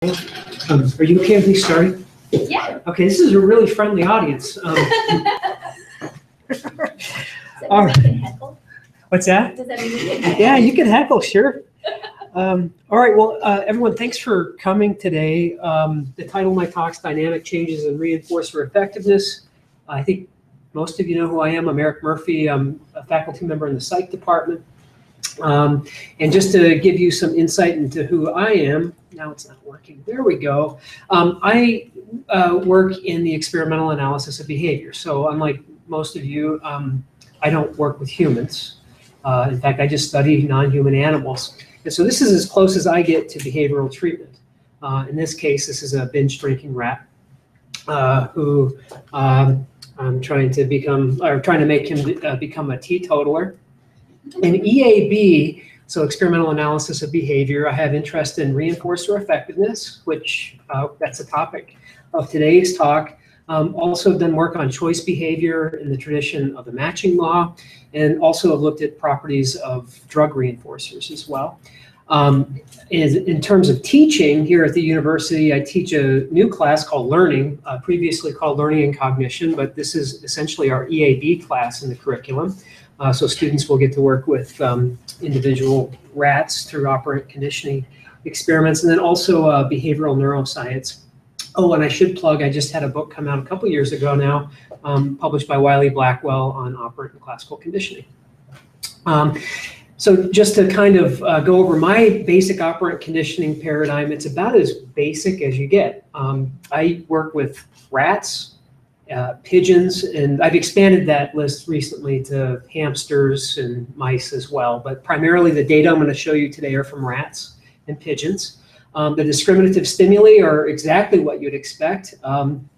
Are you okay with me starting? Yeah. Okay, this is a really friendly audience. Does that mean we can heckle? What's that? Does that mean we can heckle? Yeah, you can heckle, sure. All right, well, everyone, thanks for coming today. The title of my talk is Dynamic Changes in Reinforcer Effectiveness. I think most of you know who I am. I'm Eric Murphy. I'm a faculty member in the psych department. And just to give you some insight into who I am, now it's not working, there we go. I work in the experimental analysis of behavior. So unlike most of you, I don't work with humans. In fact, I just study non-human animals. And so this is as close as I get to behavioral treatment. In this case, this is a binge drinking rat who I'm trying to make him become a teetotaler. In EAB, so experimental analysis of behavior, I have interest in reinforcer effectiveness, which that's the topic of today's talk. Also done work on choice behavior in the tradition of the matching law, and also have looked at properties of drug reinforcers as well. In terms of teaching here at the university, I teach a new class called Learning, previously called Learning and Cognition, but this is essentially our EAB class in the curriculum. So students will get to work with individual rats through operant conditioning experiments, and then also behavioral neuroscience. Oh, and I should plug, I just had a book come out a couple years ago now, published by Wiley Blackwell on operant and classical conditioning. So just to kind of go over my basic operant conditioning paradigm, it's about as basic as you get. I work with rats, pigeons, and I've expanded that list recently to hamsters and mice as well, but primarily the data I'm going to show you today are from rats and pigeons. The discriminative stimuli are exactly what you'd expect.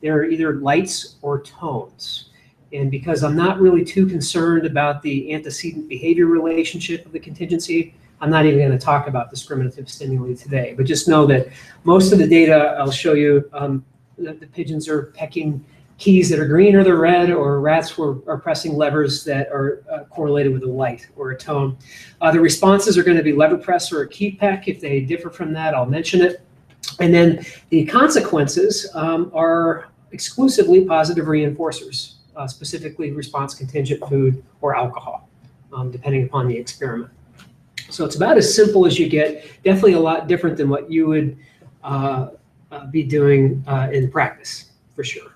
They're either lights or tones. And because I'm not really too concerned about the antecedent behavior relationship of the contingency, I'm not even going to talk about discriminative stimuli today. But just know that most of the data I'll show you, the pigeons are pecking keys that are green or they're red, or rats are pressing levers that are correlated with a light or a tone. The responses are going to be lever press or a key peck. If they differ from that, I'll mention it. And then the consequences are exclusively positive reinforcers, specifically response contingent food or alcohol, depending upon the experiment. So it's about as simple as you get, definitely a lot different than what you would be doing in practice, for sure.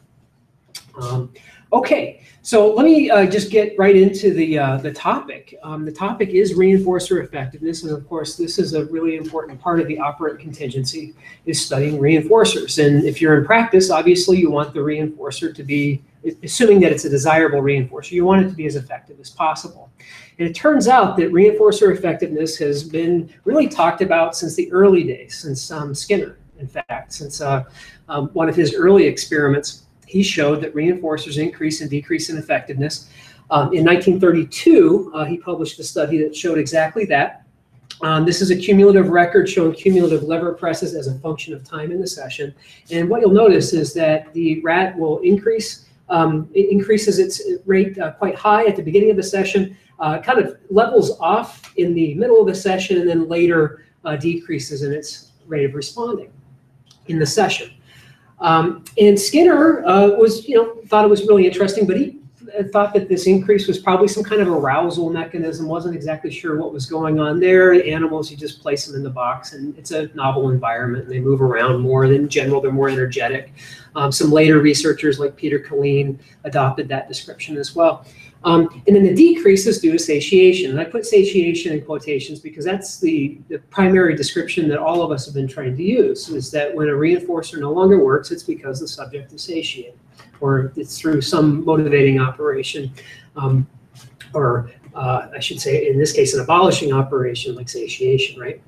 Okay, so let me just get right into the topic. The topic is reinforcer effectiveness, and of course this is a really important part of the operant contingency, is studying reinforcers. And if you're in practice, obviously you want the reinforcer to be, assuming that it's a desirable reinforcer, you want it to be as effective as possible. And it turns out that reinforcer effectiveness has been really talked about since the early days, since Skinner, in fact, since one of his early experiments. He showed that reinforcers increase and decrease in effectiveness. In 1932, he published a study that showed exactly that. This is a cumulative record showing cumulative lever presses as a function of time in the session. And what you'll notice is that the rat will increase, it increases its rate quite high at the beginning of the session, kind of levels off in the middle of the session, and then later decreases in its rate of responding in the session. And Skinner thought it was really interesting, but he thought that this increase was probably some kind of arousal mechanism, wasn't exactly sure what was going on there. Animals, you just place them in the box, and it's a novel environment, and they move around more, and in general, they're more energetic. Some later researchers like Peter Killeen adopted that description as well. And then the decrease is due to satiation. And I put satiation in quotations because that's the primary description that all of us have been trying to use, is that when a reinforcer no longer works, it's because the subject is satiated, or it's through some motivating operation, or I should say, in this case, an abolishing operation like satiation, right?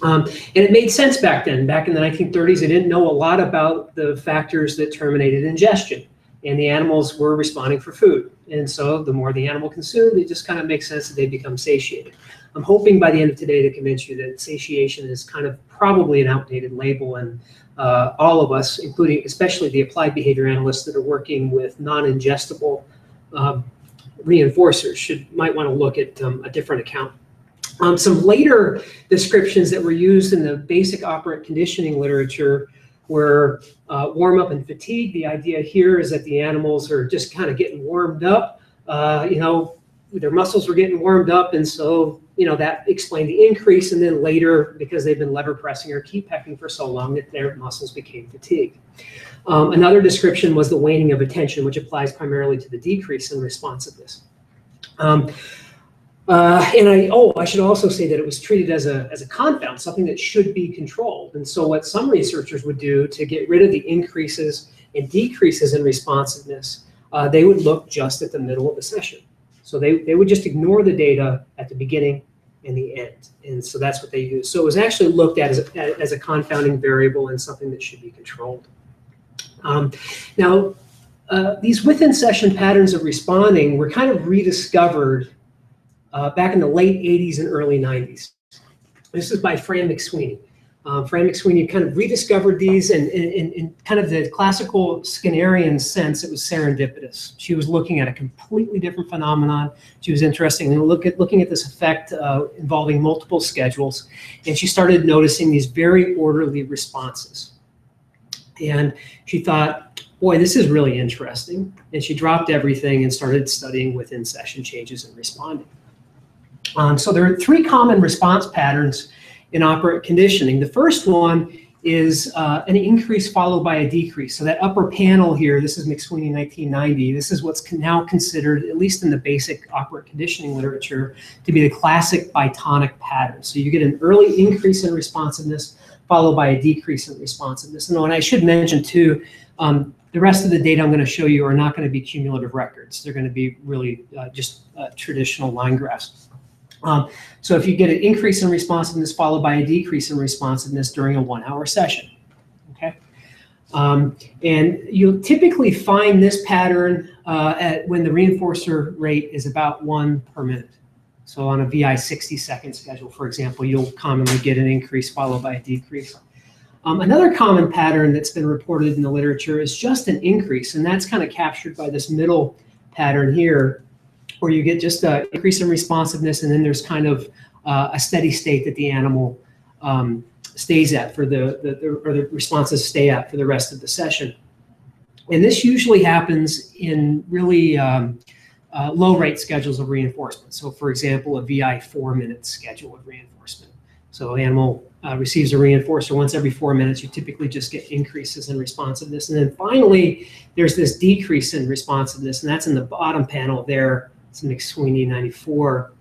And it made sense back then. Back in the 1930s, they didn't know a lot about the factors that terminated ingestion, and the animals were responding for food. And so the more the animal consumed, it just kind of makes sense that they become satiated. I'm hoping by the end of today to convince you that satiation is kind of probably an outdated label, and all of us, including especially the applied behavior analysts that are working with non-ingestible reinforcers, might want to look at a different account Some later descriptions that were used in the basic operant conditioning literature were warm up and fatigue. The idea here is that the animals are just kind of getting warmed up. Their muscles were getting warmed up, and so that explained the increase. And then later, because they've been lever pressing or keep pecking for so long, that their muscles became fatigued. Another description was the waning of attention, which applies primarily to the decrease in responsiveness. I should also say that it was treated as a confound, something that should be controlled. And so what some researchers would do to get rid of the increases and decreases in responsiveness, they would look just at the middle of the session. So they would just ignore the data at the beginning and the end. And so that's what they used. So it was actually looked at as a confounding variable and something that should be controlled. These within session patterns of responding were kind of rediscovered back in the late 80s and early 90s. This is by Fran McSweeney. Fran McSweeney kind of rediscovered these, and in kind of the classical Skinnerian sense, it was serendipitous. She was looking at a completely different phenomenon. She was interested in looking at this effect involving multiple schedules, and she started noticing these very orderly responses. And she thought, boy, this is really interesting. And she dropped everything and started studying within session changes and responding. So there are three common response patterns in operant conditioning. The first one is an increase followed by a decrease. So that upper panel here, this is McSweeney 1990. This is what's now considered, at least in the basic operant conditioning literature, to be the classic bitonic pattern. So you get an early increase in responsiveness followed by a decrease in responsiveness. And I should mention too, the rest of the data I'm going to show you are not going to be cumulative records. They're going to be really just traditional line graphs. So if you get an increase in responsiveness followed by a decrease in responsiveness during a 1-hour session, okay? And you'll typically find this pattern when the reinforcer rate is about 1 per minute. So on a VI 60-second schedule, for example, you'll commonly get an increase followed by a decrease. Another common pattern that's been reported in the literature is just an increase, and that's kind of captured by this middle pattern here, where you get just an increase in responsiveness, and then there's kind of a steady state that the animal stays at or the responses stay at for the rest of the session. And this usually happens in really low rate schedules of reinforcement. So for example, a VI 4-minute schedule of reinforcement. So animal receives a reinforcer once every 4 minutes. You typically just get increases in responsiveness. And then finally, there's this decrease in responsiveness, and that's in the bottom panel there. It's McSweeney 94.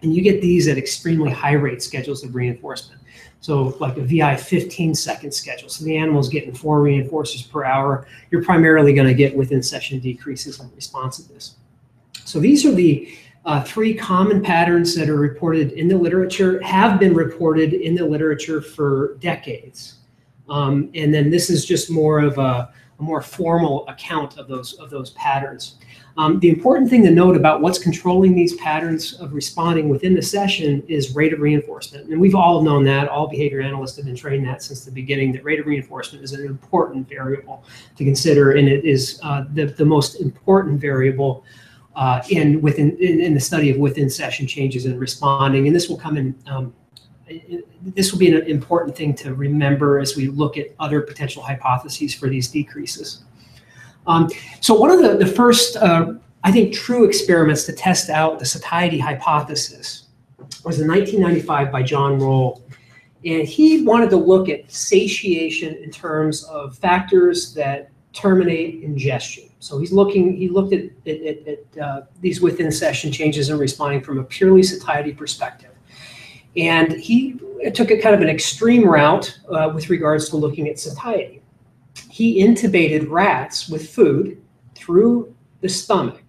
And you get these at extremely high rate schedules of reinforcement. So like a VI 15-second schedule. So the animal's getting 4 reinforcers per hour. You're primarily going to get within session decreases in responsiveness. So these are the 3 common patterns that are reported in the literature, have been reported in the literature for decades. And then this is just more of a more formal account of those patterns. The important thing to note about what's controlling these patterns of responding within the session is rate of reinforcement. And we've all known that, all behavior analysts have been trained that since the beginning, that rate of reinforcement is an important variable to consider, and it is the most important variable in the study of within session changes in responding. And this will come in, this will be an important thing to remember as we look at other potential hypotheses for these decreases. So one of the first, I think, true experiments to test out the satiety hypothesis was in 1995 by John Roll. And he wanted to look at satiation in terms of factors that terminate ingestion. So he looked at these within session changes in responding from a purely satiety perspective. And he took a kind of an extreme route with regards to looking at satiety. He intubated rats with food through the stomach.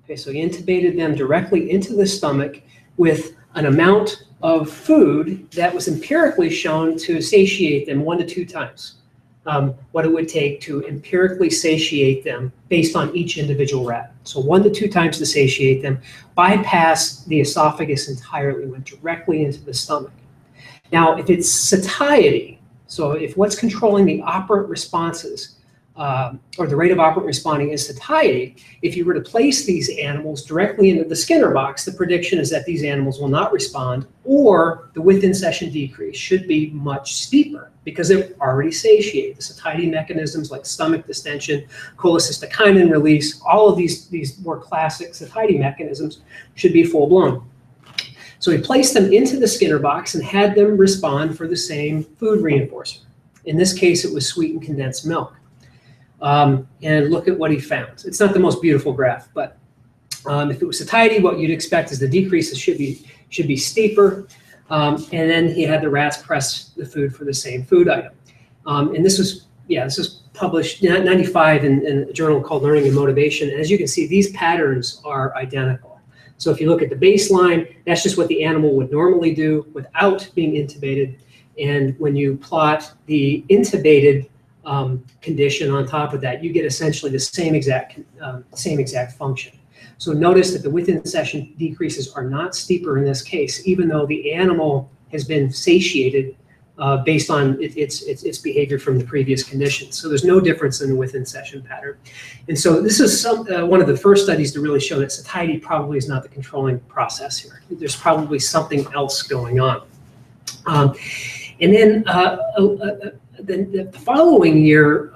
Okay, so he intubated them directly into the stomach with an amount of food that was empirically shown to satiate them 1 to 2 times what it would take to empirically satiate them based on each individual rat. So 1 to 2 times to satiate them, bypassed the esophagus entirely, went directly into the stomach. Now, if it's satiety, so if what's controlling the operant responses or the rate of operant responding in satiety, if you were to place these animals directly into the Skinner box, the prediction is that these animals will not respond, or the within session decrease should be much steeper because they're already satiated. The satiety mechanisms like stomach distension, cholecystokinin release, all of these more classic satiety mechanisms should be full blown. So we placed them into the Skinner box and had them respond for the same food reinforcer. In this case, it was sweetened condensed milk. And look at what he found. It's not the most beautiful graph, but if it was satiety, what you'd expect is the decreases should be steeper. And then he had the rats press the food for the same food item. And this was published in 95 in a journal called Learning and Motivation. And as you can see, these patterns are identical. So if you look at the baseline, that's just what the animal would normally do without being intubated. And when you plot the intubated condition on top of that, you get essentially the same exact function. So notice that the within session decreases are not steeper in this case, even though the animal has been satiated based on its behavior from the previous conditions. So there's no difference in the within session pattern. And so this is one of the first studies to really show that satiety probably is not the controlling process here. There's probably something else going on. And then the following year,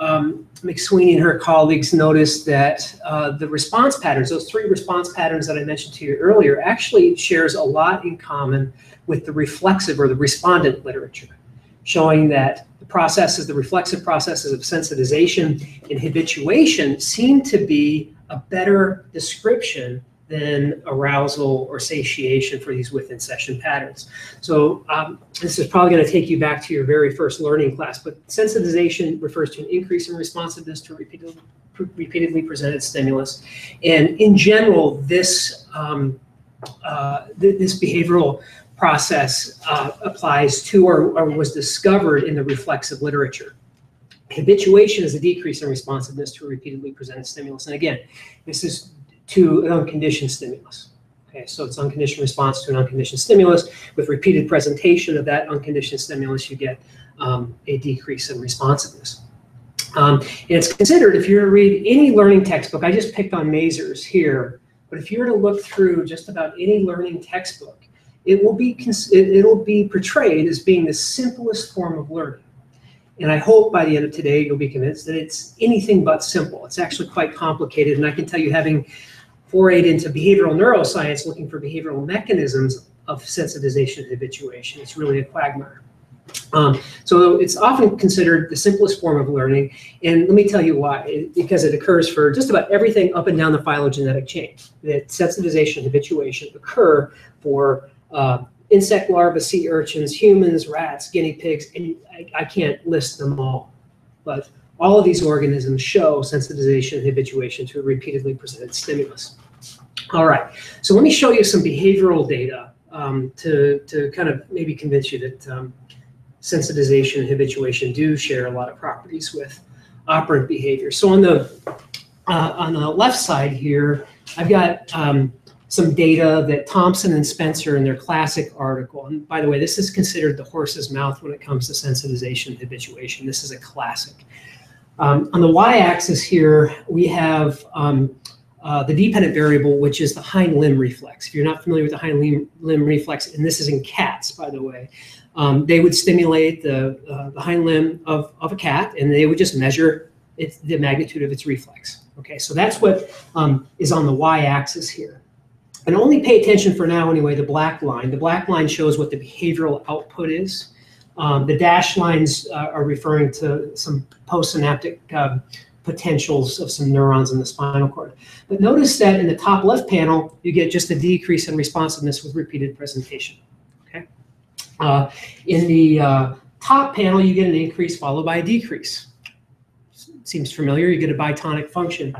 McSweeney and her colleagues noticed that the response patterns, those 3 response patterns that I mentioned to you earlier, actually shares a lot in common with the reflexive or the respondent literature, showing that the reflexive processes of sensitization and habituation seem to be a better description than arousal or satiation for these within session patterns. So this is probably going to take you back to your very first learning class, but sensitization refers to an increase in responsiveness to repeatedly presented stimulus. And in general, this behavioral process applies to or was discovered in the reflexive literature. Habituation is a decrease in responsiveness to a repeatedly presented stimulus. And again, this is to an unconditioned stimulus. Okay, so it's unconditioned response to an unconditioned stimulus. With repeated presentation of that unconditioned stimulus, you get a decrease in responsiveness. And it's considered, if you were to read any learning textbook, I just picked on Mazur's here, but if you were to look through just about any learning textbook, it'll be portrayed as being the simplest form of learning. And I hope by the end of today, you'll be convinced that it's anything but simple. It's actually quite complicated. And I can tell you, having forayed into behavioral neuroscience, looking for behavioral mechanisms of sensitization and habituation, it's really a quagmire. So it's often considered the simplest form of learning. And let me tell you why. Because it occurs for just about everything up and down the phylogenetic chain. That sensitization and habituation occur for insect larvae, sea urchins, humans, rats, guinea pigs, and I can't list them all. But all of these organisms show sensitization and habituation to a repeatedly presented stimulus. All right, so let me show you some behavioral data to kind of maybe convince you that sensitization and habituation do share a lot of properties with operant behavior. So on the left side here, I've got some data that Thompson and Spencer in their classic article, and by the way, this is considered the horse's mouth when it comes to sensitization and habituation. This is a classic. On the y-axis here, we have the dependent variable, which is the hind limb reflex. If you're not familiar with the hind limb reflex, and this is in cats, by the way, they would stimulate the hind limb of a cat, and they would just measure the magnitude of its reflex. Okay, so that's what is on the y-axis here. And only pay attention for now anyway, the black line. The black line shows what the behavioral output is. The dashed lines are referring to some postsynaptic potentials of some neurons in the spinal cord. But notice that in the top left panel, you get just a decrease in responsiveness with repeated presentation. Okay. In the top panel, you get an increase followed by a decrease. Seems familiar, you get a bitonic function.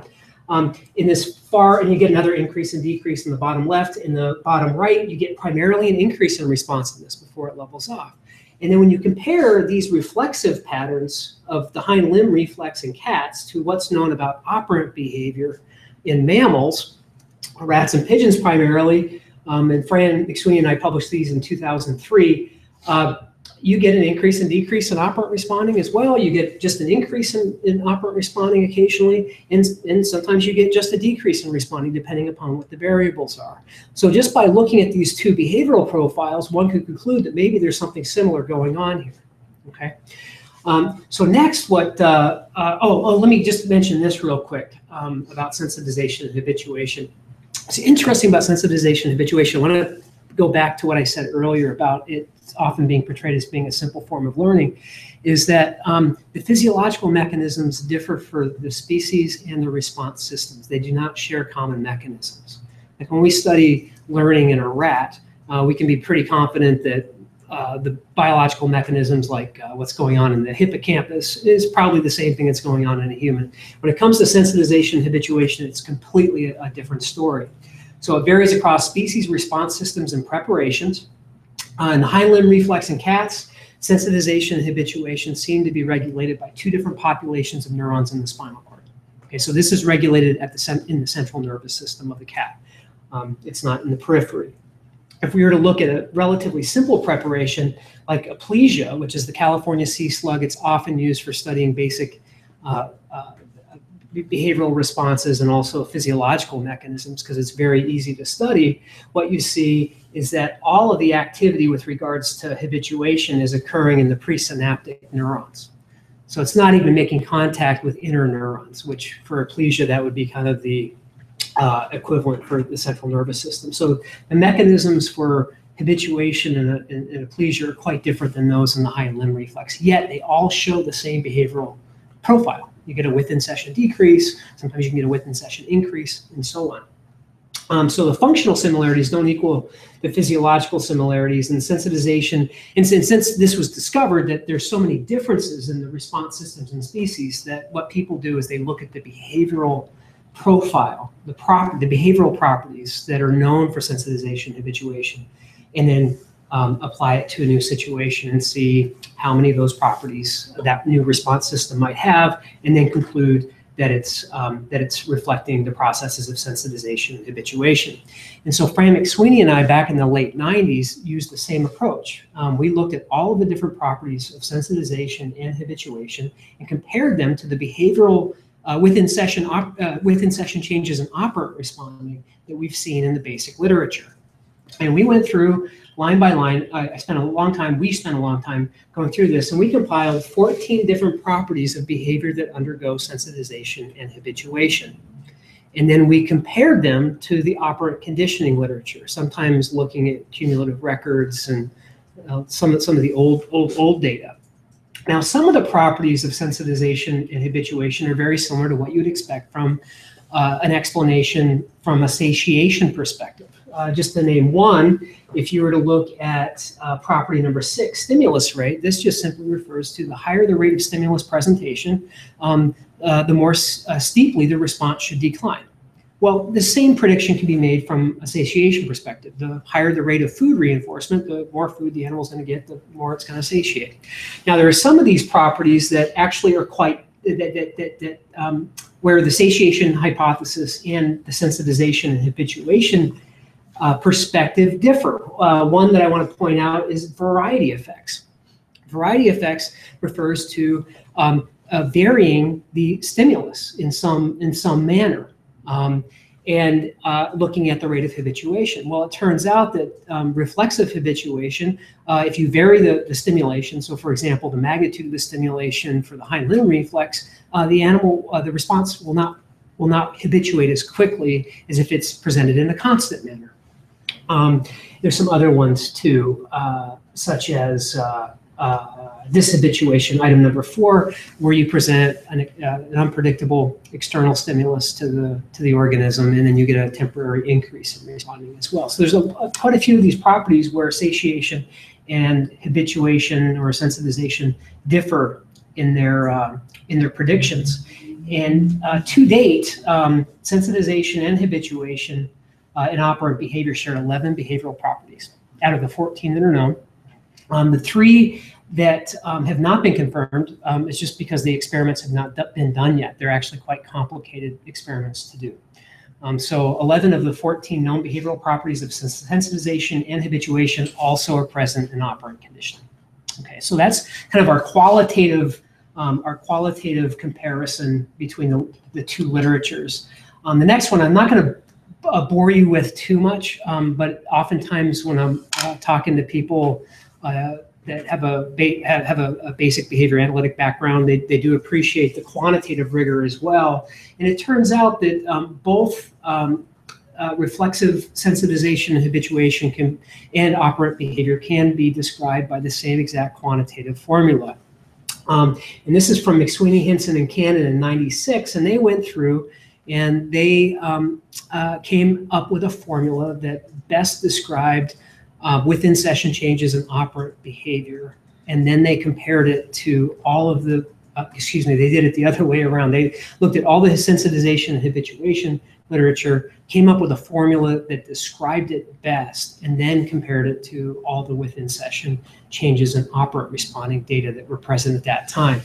In this far, and you get another increase and decrease in the bottom left. In the bottom right, you get primarily an increase in responsiveness before it levels off. And then when you compare these reflexive patterns of the hind limb reflex in cats to what's known about operant behavior in mammals, rats and pigeons primarily, and Fran McSweeney and I published these in 2003, you get an increase and decrease in operant responding as well. You get just an increase in operant responding occasionally, and sometimes you get just a decrease in responding depending upon what the variables are. So just by looking at these two behavioral profiles, one could conclude that maybe there's something similar going on here, okay? So next, let me just mention this real quick about sensitization and habituation. It's interesting about sensitization and habituation. I want to go back to what I said earlier about it often being portrayed as being a simple form of learning, is that the physiological mechanisms differ for the species and the response systems. They do not share common mechanisms. Like when we study learning in a rat, we can be pretty confident that the biological mechanisms like what's going on in the hippocampus is probably the same thing that's going on in a human. When it comes to sensitization and habituation, it's completely a different story. So it varies across species, response systems, and preparations. In the hind limb reflex in cats, sensitization and habituation seem to be regulated by two different populations of neurons in the spinal cord. Okay, so this is regulated at in the central nervous system of the cat. It's not in the periphery. If we were to look at a relatively simple preparation like aplysia, which is the California sea slug, it's often used for studying basic behavioral responses and also physiological mechanisms because it's very easy to study. What you see is that all of the activity with regards to habituation is occurring in the presynaptic neurons. So it's not even making contact with inner neurons, which for aplysia, that would be kind of the equivalent for the central nervous system. So the mechanisms for habituation and aplysia are quite different than those in the hind limb reflex, yet they all show the same behavioral profile. You get a within session decrease, sometimes you can get a within session increase, and so on. So the functional similarities don't equal the physiological similarities, and sensitization, and since this was discovered that there's so many differences in the response systems and species, that what people do is they look at the behavioral profile, the behavioral properties that are known for sensitization, habituation, and then apply it to a new situation and see how many of those properties that new response system might have, and then conclude that it's reflecting the processes of sensitization and habituation. And so Fran McSweeney and I, back in the late 90s, used the same approach. We looked at all of the different properties of sensitization and habituation and compared them to the behavioral within session changes in operant responding that we've seen in the basic literature. And we went through line by line. We spent a long time going through this, and we compiled 14 different properties of behavior that undergo sensitization and habituation. And then we compared them to the operant conditioning literature, sometimes looking at cumulative records and some of the old data. Now, some of the properties of sensitization and habituation are very similar to what you'd expect from an explanation from a satiation perspective. Just to name one, if you were to look at property number 6, stimulus rate, this just simply refers to the higher the rate of stimulus presentation, the more steeply the response should decline. Well, the same prediction can be made from a satiation perspective. The higher the rate of food reinforcement, the more food the animal's going to get, the more it's going to satiate. Now, there are some of these properties that actually are quite, where the satiation hypothesis and the sensitization and habituation perspective differ. One that I want to point out is variety effects. Variety effects refers to varying the stimulus in some manner. And looking at the rate of habituation. Well, it turns out that reflexive habituation, if you vary the stimulation, so for example, the magnitude of the stimulation for the hind limb reflex, the response will not habituate as quickly as if it's presented in a constant manner. There's some other ones too, such as dishabituation, item number 4, where you present an unpredictable external stimulus to the organism, and then you get a temporary increase in responding as well. So there's quite a few of these properties where satiation and habituation or sensitization differ in their predictions. And to date, sensitization and habituation in operant behavior share 11 behavioral properties out of the 14 that are known. The 3 that have not been confirmed is just because the experiments have not been done yet. They're actually quite complicated experiments to do. So 11 of the 14 known behavioral properties of sensitization and habituation also are present in operant conditioning. Okay, so that's kind of our qualitative comparison between the two literatures. The next one, I'm not going to bore you with too much, but oftentimes when I'm talking to people that have a basic behavior analytic background, they do appreciate the quantitative rigor as well. And it turns out that both reflexive sensitization and habituation and operant behavior can be described by the same exact quantitative formula. And this is from McSweeney, Hinson, and Cannon in '96, and they went through and they came up with a formula that best described within session changes in operant behavior. And then they compared it to all of the, they did it the other way around. They looked at all the sensitization and habituation literature, came up with a formula that described it best, and then compared it to all the within session changes in operant responding data that were present at that time.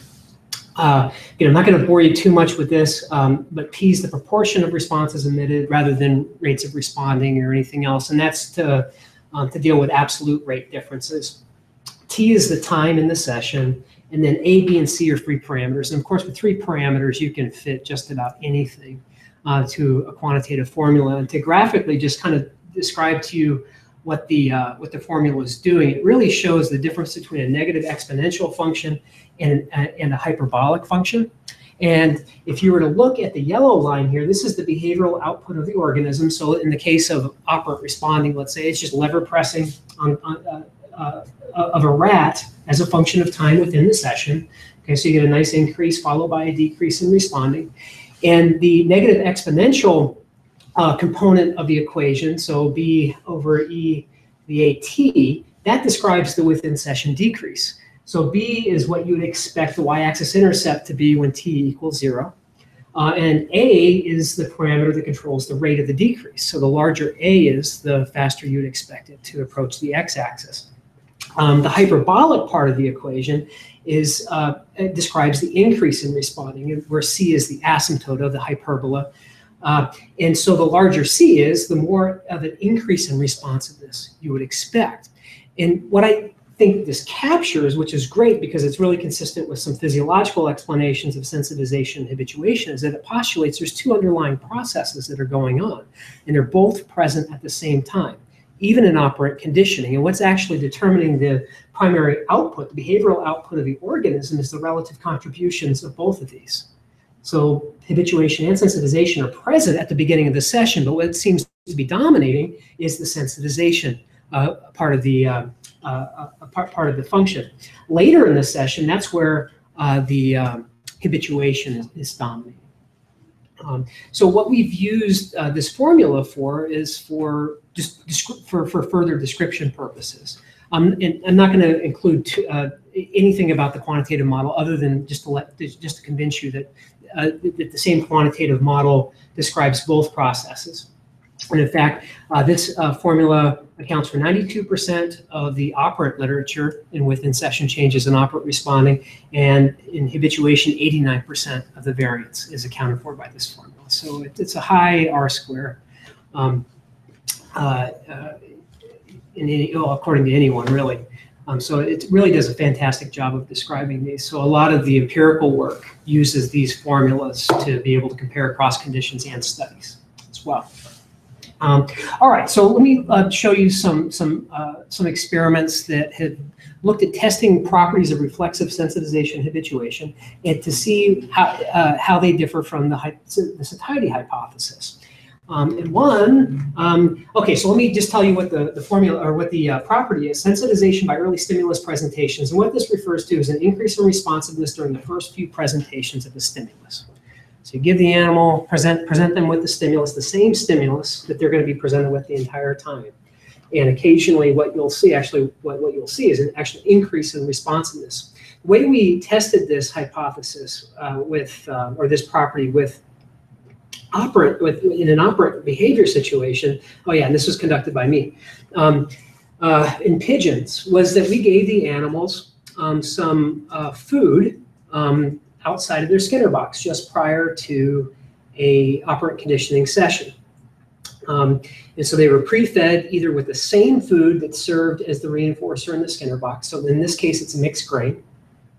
I'm not going to bore you too much with this, but P is the proportion of responses emitted rather than rates of responding or anything else, and that's to deal with absolute rate differences. T is the time in the session, and then A, B, and C are free parameters. And of course, with 3 parameters, you can fit just about anything to a quantitative formula. And to graphically just kind of describe to you what the formula is doing, it really shows the difference between a negative exponential function and a hyperbolic function. And if you were to look at the yellow line here, this is the behavioral output of the organism. So in the case of operant responding, let's say it's just lever pressing of a rat as a function of time within the session. Okay, so you get a nice increase followed by a decrease in responding. And the negative exponential component of the equation, so B over E VAT, that describes the within session decrease. So B is what you would expect the y-axis intercept to be when t equals 0. And A is the parameter that controls the rate of the decrease. So the larger A is, the faster you'd expect it to approach the x-axis. The hyperbolic part of the equation is it describes the increase in responding, where C is the asymptote of the hyperbola. And so the larger C is, the more of an increase in responsiveness you would expect. And what I think this captures, which is great because it's really consistent with some physiological explanations of sensitization and habituation, is that it postulates there's 2 underlying processes that are going on, and they're both present at the same time, even in operant conditioning. And what's actually determining the primary output, the behavioral output of the organism, is the relative contributions of both of these. So habituation and sensitization are present at the beginning of the session, but what seems to be dominating is the sensitization part of the function. Later in the session, that's where the habituation is dominating. So what we've used this formula for is for further description purposes. And I'm not going to include anything about the quantitative model other than just to convince you that the same quantitative model describes both processes. And in fact, this formula accounts for 92% of the operant literature in within session changes in operant responding, and in habituation, 89% of the variance is accounted for by this formula. So it's a high R-square, according to anyone, really. So it really does a fantastic job of describing these. So a lot of the empirical work uses these formulas to be able to compare across conditions and studies as well. All right, so let me show you some experiments that have looked at testing properties of reflexive sensitization and habituation, and to see how they differ from the satiety hypothesis. And one, okay, so let me just tell you what the formula or what the property is. Sensitization by early stimulus presentations, and what this refers to is an increase in responsiveness during the first few presentations of the stimulus. So you give the animal, present them with the same stimulus that they're going to be presented with the entire time. And occasionally what you'll see, actually what you'll see is an actual increase in responsiveness. The way we tested this hypothesis or this property in an operant behavior situation, oh yeah, and this was conducted by me, in pigeons, was that we gave the animals some food outside of their Skinner box just prior to a operant conditioning session. And so they were pre-fed either with the same food that served as the reinforcer in the Skinner box. So in this case, it's mixed grain.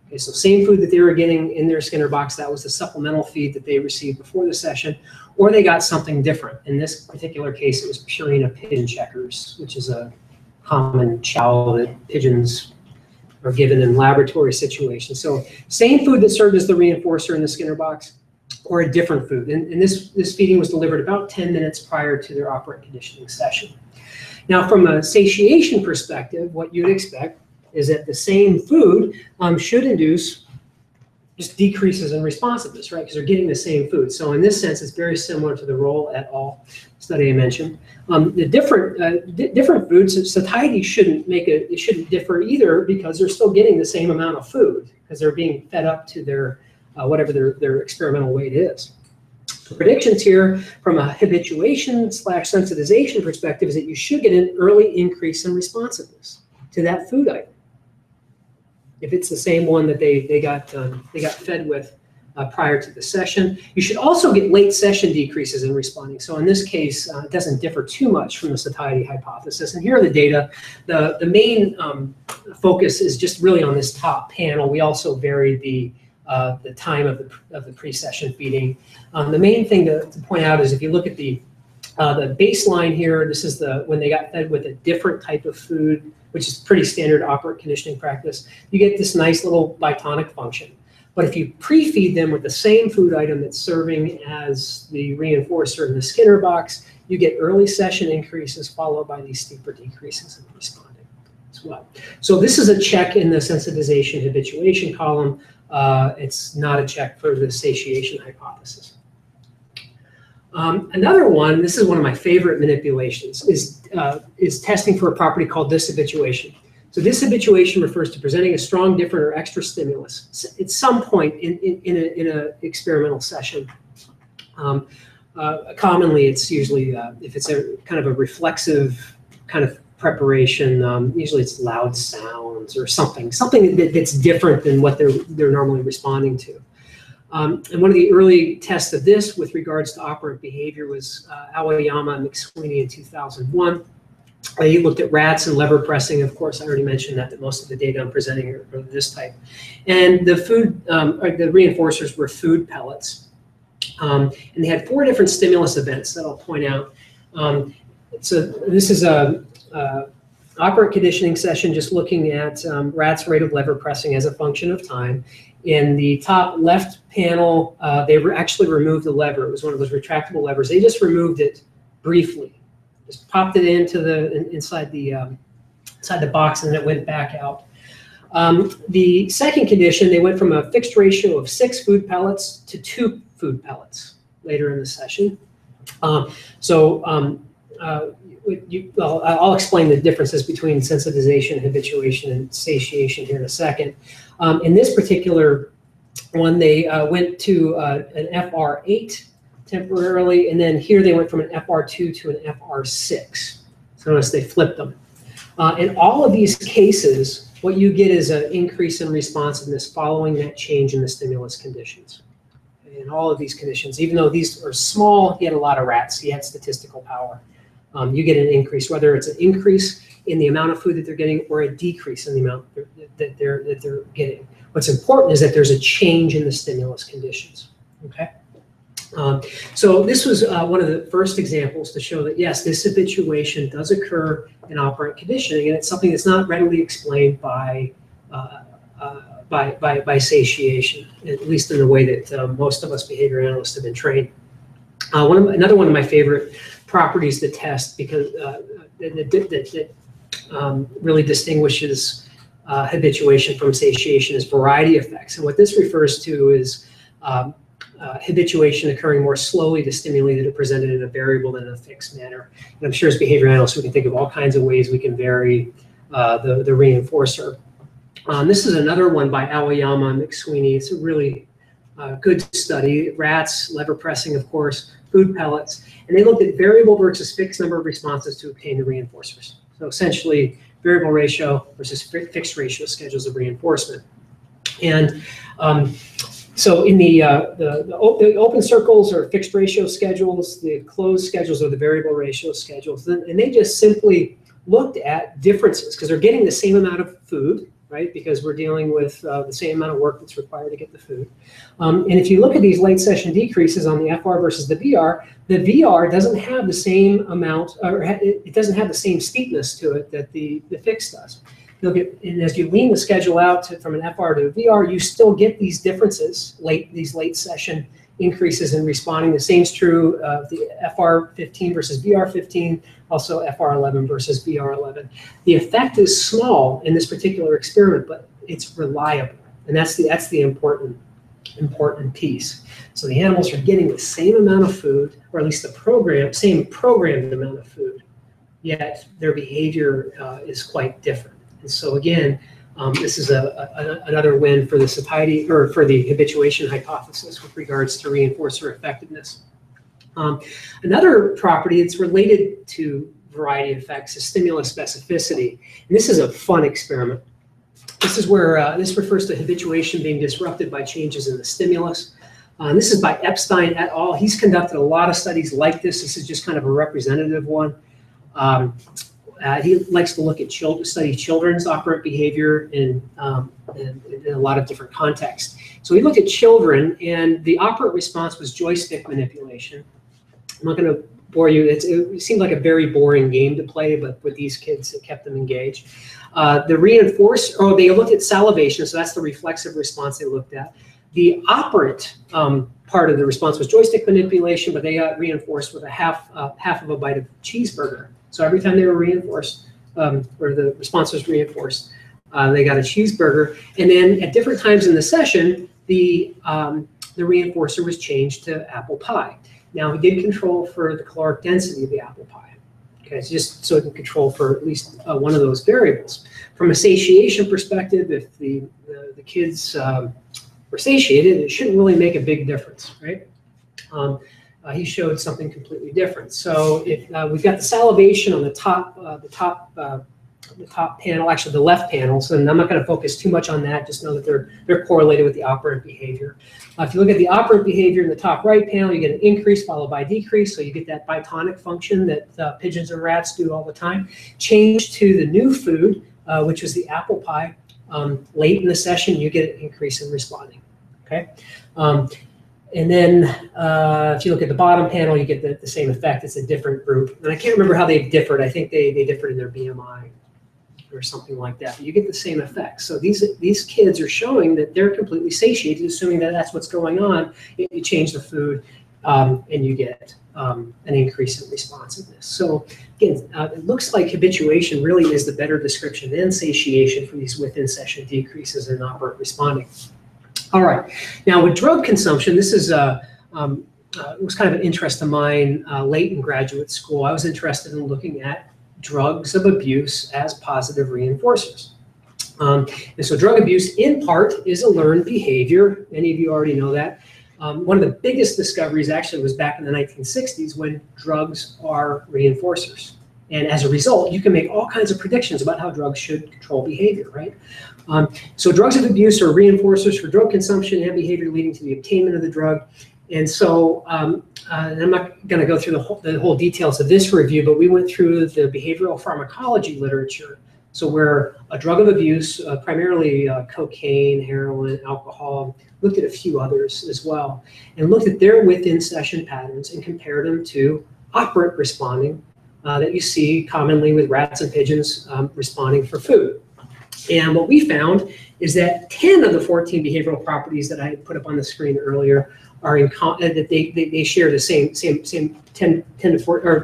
Okay, so same food that they were getting in their Skinner box, that was the supplemental feed that they received before the session, or they got something different. In this particular case, it was Purina pigeon checkers, which is a common chow that pigeons are given in laboratory situations. So same food that served as the reinforcer in the Skinner box, or a different food. And this feeding was delivered about 10 minutes prior to their operant conditioning session. Now, from a satiation perspective, what you'd expect is that the same food should induce just decreases in responsiveness, right? Because they're getting the same food. So in this sense, it's very similar to the Roll et al. Study I mentioned. The different foods, satiety shouldn't differ either, because they're still getting the same amount of food because they're being fed up to their whatever their experimental weight is. The predictions here from a habituation/sensitization perspective is that you should get an early increase in responsiveness to that food item if it's the same one that they got fed with prior to the session. You should also get late session decreases in responding. So in this case, it doesn't differ too much from the satiety hypothesis. And here are the data. The main focus is just really on this top panel. We also varied the time of the pre-session feeding. The main thing to point out is if you look at the baseline here, this is when they got fed with a different type of food, which is pretty standard operant conditioning practice. You get this nice little bitonic function. But if you pre-feed them with the same food item that's serving as the reinforcer in the Skinner box, you get early session increases followed by these steeper decreases in responding as well. So this is a check in the sensitization habituation column. It's not a check for the satiation hypothesis. Another one, this is one of my favorite manipulations, is testing for a property called dishabituation. So dishabituation refers to presenting a strong, different, or extra stimulus at some point in an experimental session. Commonly, it's usually, if it's a kind of a reflexive kind of preparation, usually it's loud sounds or something that's different than what they're normally responding to. And one of the early tests of this with regards to operant behavior was Aoyama and McSweeney in 2001. He looked at rats and lever pressing. Of course, I already mentioned that most of the data I'm presenting are of this type. And the the reinforcers were food pellets. And they had 4 different stimulus events that I'll point out. So this is a operant conditioning session just looking at rats' rate of lever pressing as a function of time. In the top left panel, they actually removed the lever. It was one of those retractable levers. They just removed it briefly. Just popped it into inside the box, and then it went back out. The second condition, they went from a fixed ratio of 6 food pellets to 2 food pellets later in the session. I'll explain the differences between sensitization, habituation, and satiation here in a second. In this particular one, they went to an FR8 temporarily, and then here they went from an FR2 to an FR6. So notice they flipped them. In all of these cases, what you get is an increase in responsiveness following that change in the stimulus conditions. In all of these conditions, even though these are small, you had a lot of rats, you had statistical power. You get an increase, whether it's an increase in the amount of food that they're getting or a decrease in the amount that they're getting. What's important is that there's a change in the stimulus conditions. Okay. So this was one of the first examples to show that yes, this habituation does occur in operant conditioning, and it's something that's not readily explained by satiation, at least in the way that most of us behavior analysts have been trained. Another one of my favorite properties to test, because that really distinguishes habituation from satiation, is variety effects. And what this refers to is habituation occurring more slowly to stimuli that are presented in a variable than in a fixed manner. And I'm sure as behavior analysts, we can think of all kinds of ways we can vary the reinforcer. This is another one by Aoyama and McSweeney. It's a really good study. Rats, lever pressing, of course, food pellets. And they looked at variable versus fixed number of responses to obtain the reinforcers. So essentially, variable ratio versus fixed ratio schedules of reinforcement. And So in the open circles are fixed ratio schedules, the closed schedules are the variable ratio schedules, and they just simply looked at differences because they're getting the same amount of food, right? Because we're dealing with the same amount of work that's required to get the food. And if you look at these late session decreases on the FR versus the VR doesn't have the same amount, or it doesn't have the same steepness to it that the fixed does. And as you lean the schedule out from an FR to a VR, you still get these differences, these late session increases in responding. The same is true of the FR15 versus VR15, also FR11 versus VR11. The effect is small in this particular experiment, but it's reliable, and that's the important piece. So the animals are getting the same amount of food, or at least the same programmed amount of food, yet their behavior is quite different. And so again, this is another win for the satiety, or for the habituation hypothesis with regards to reinforcer effectiveness. Another property that's related to variety effects is stimulus specificity. And this is a fun experiment. This is where this refers to habituation being disrupted by changes in the stimulus. This is by Epstein et al. He's conducted a lot of studies like this. This is just kind of a representative one. He likes to look at study children's operant behavior in a lot of different contexts. So he looked at children, and the operant response was joystick manipulation. I'm not going to bore you. It seemed like a very boring game to play, but with these kids, it kept them engaged. They looked at salivation, so that's the reflexive response they looked at. The operant part of the response was joystick manipulation, but they got reinforced with a half of a bite of cheeseburger. So every time they were reinforced, or the response was reinforced, they got a cheeseburger. And then at different times in the session, the reinforcer was changed to apple pie. Now he did control for the caloric density of the apple pie. Okay, it's just so it can control for at least one of those variables. From a satiation perspective, if the kids were satiated, it shouldn't really make a big difference, right? He showed something completely different. So if we've got the salivation on the top panel, actually the left panel, so I'm not going to focus too much on that, just know that they're correlated with the operant behavior. If you look at the operant behavior in the top right panel, you get an increase followed by decrease, so you get that bitonic function that pigeons and rats do all the time. Change to the new food, which was the apple pie, late in the session, you get an increase in responding, okay? And then if you look at the bottom panel, you get the same effect. It's a different group. And I can't remember how they differed. I think they differed in their BMI or something like that. But you get the same effect. So these kids are showing that they're completely satiated, assuming that that's what's going on. You change the food and you get an increase in responsiveness. So again, it looks like habituation really is the better description than satiation for these within session decreases in operant responding. All right, now with drug consumption, this is it was kind of an interest of mine late in graduate school. I was interested in looking at drugs of abuse as positive reinforcers. And so drug abuse in part is a learned behavior. Many of you already know that. One of the biggest discoveries actually was back in the 1960s when drugs are reinforcers. And as a result, you can make all kinds of predictions about how drugs should control behavior, right? So drugs of abuse are reinforcers for drug consumption and behavior leading to the obtainment of the drug. And so and I'm not going to go through the whole details of this review, but we went through the behavioral pharmacology literature. So where a drug of abuse, primarily cocaine, heroin, alcohol, looked at a few others as well, and looked at their within session patterns and compared them to operant responding that you see commonly with rats and pigeons responding for food. And what we found is that 10 of the 14 behavioral properties that I put up on the screen earlier are that they share the same 10 of 14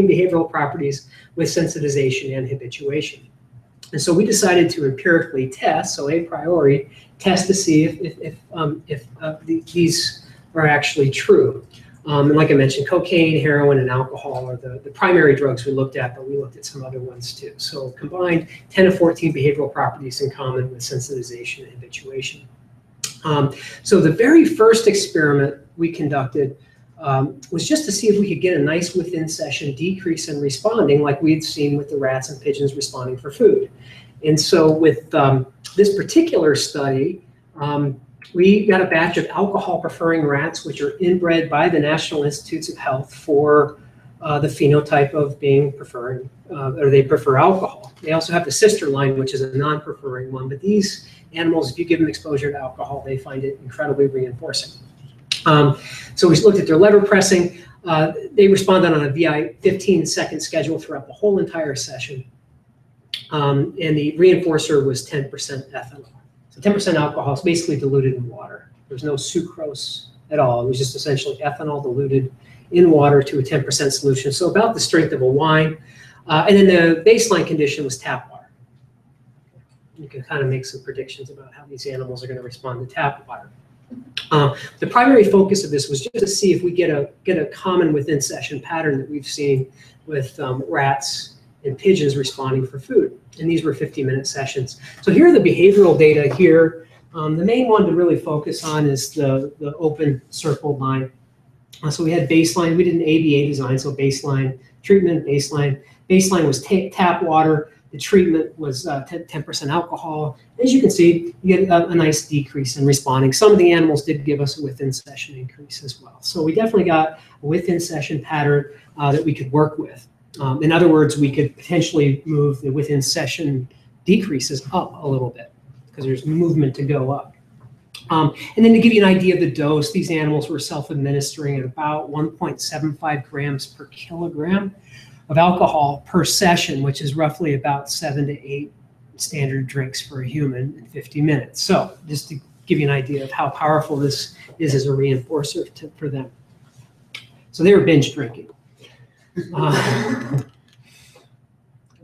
behavioral properties with sensitization and habituation. And so we decided to empirically test, so a priori, test to see if these are actually true. And like I mentioned, cocaine, heroin, and alcohol are the primary drugs we looked at, but we looked at some other ones too. So combined, 10 of 14 behavioral properties in common with sensitization and habituation. So the very first experiment we conducted was just to see if we could get a nice within session decrease in responding like we'd seen with the rats and pigeons responding for food. And so with this particular study, We got a batch of alcohol-preferring rats, which are inbred by the National Institutes of Health for the phenotype of being preferring, or they prefer alcohol. They also have the sister line, which is a non-preferring one. But these animals, if you give them exposure to alcohol, they find it incredibly reinforcing. So we looked at their lever pressing. They responded on a VI 15-second schedule throughout the whole entire session. And the reinforcer was 10% ethanol. So 10% alcohol is basically diluted in water. There's no sucrose at all. It was just essentially ethanol diluted in water to a 10% solution. So about the strength of a wine. And then the baseline condition was tap water. You can kind of make some predictions about how these animals are going to respond to tap water. The primary focus of this was just to see if we get a common within session pattern that we've seen with rats and pigeons responding for food. And these were 50-minute sessions. So here are the behavioral data here. The main one to really focus on is the open circled line. So we had baseline. We did an ABA design, so baseline, treatment, baseline. Baseline was tap water. The treatment was 10% alcohol. As you can see, you get a nice decrease in responding. Some of the animals did give us a within session increase as well. So we definitely got a within session pattern that we could work with. In other words, we could potentially move the within session decreases up a little bit because there's movement to go up. And then to give you an idea of the dose, these animals were self-administering at about 1.75 grams per kilogram of alcohol per session, which is roughly about 7 to 8 standard drinks for a human in 50 minutes. So just to give you an idea of how powerful this is as a reinforcer for them. So they were binge drinking. All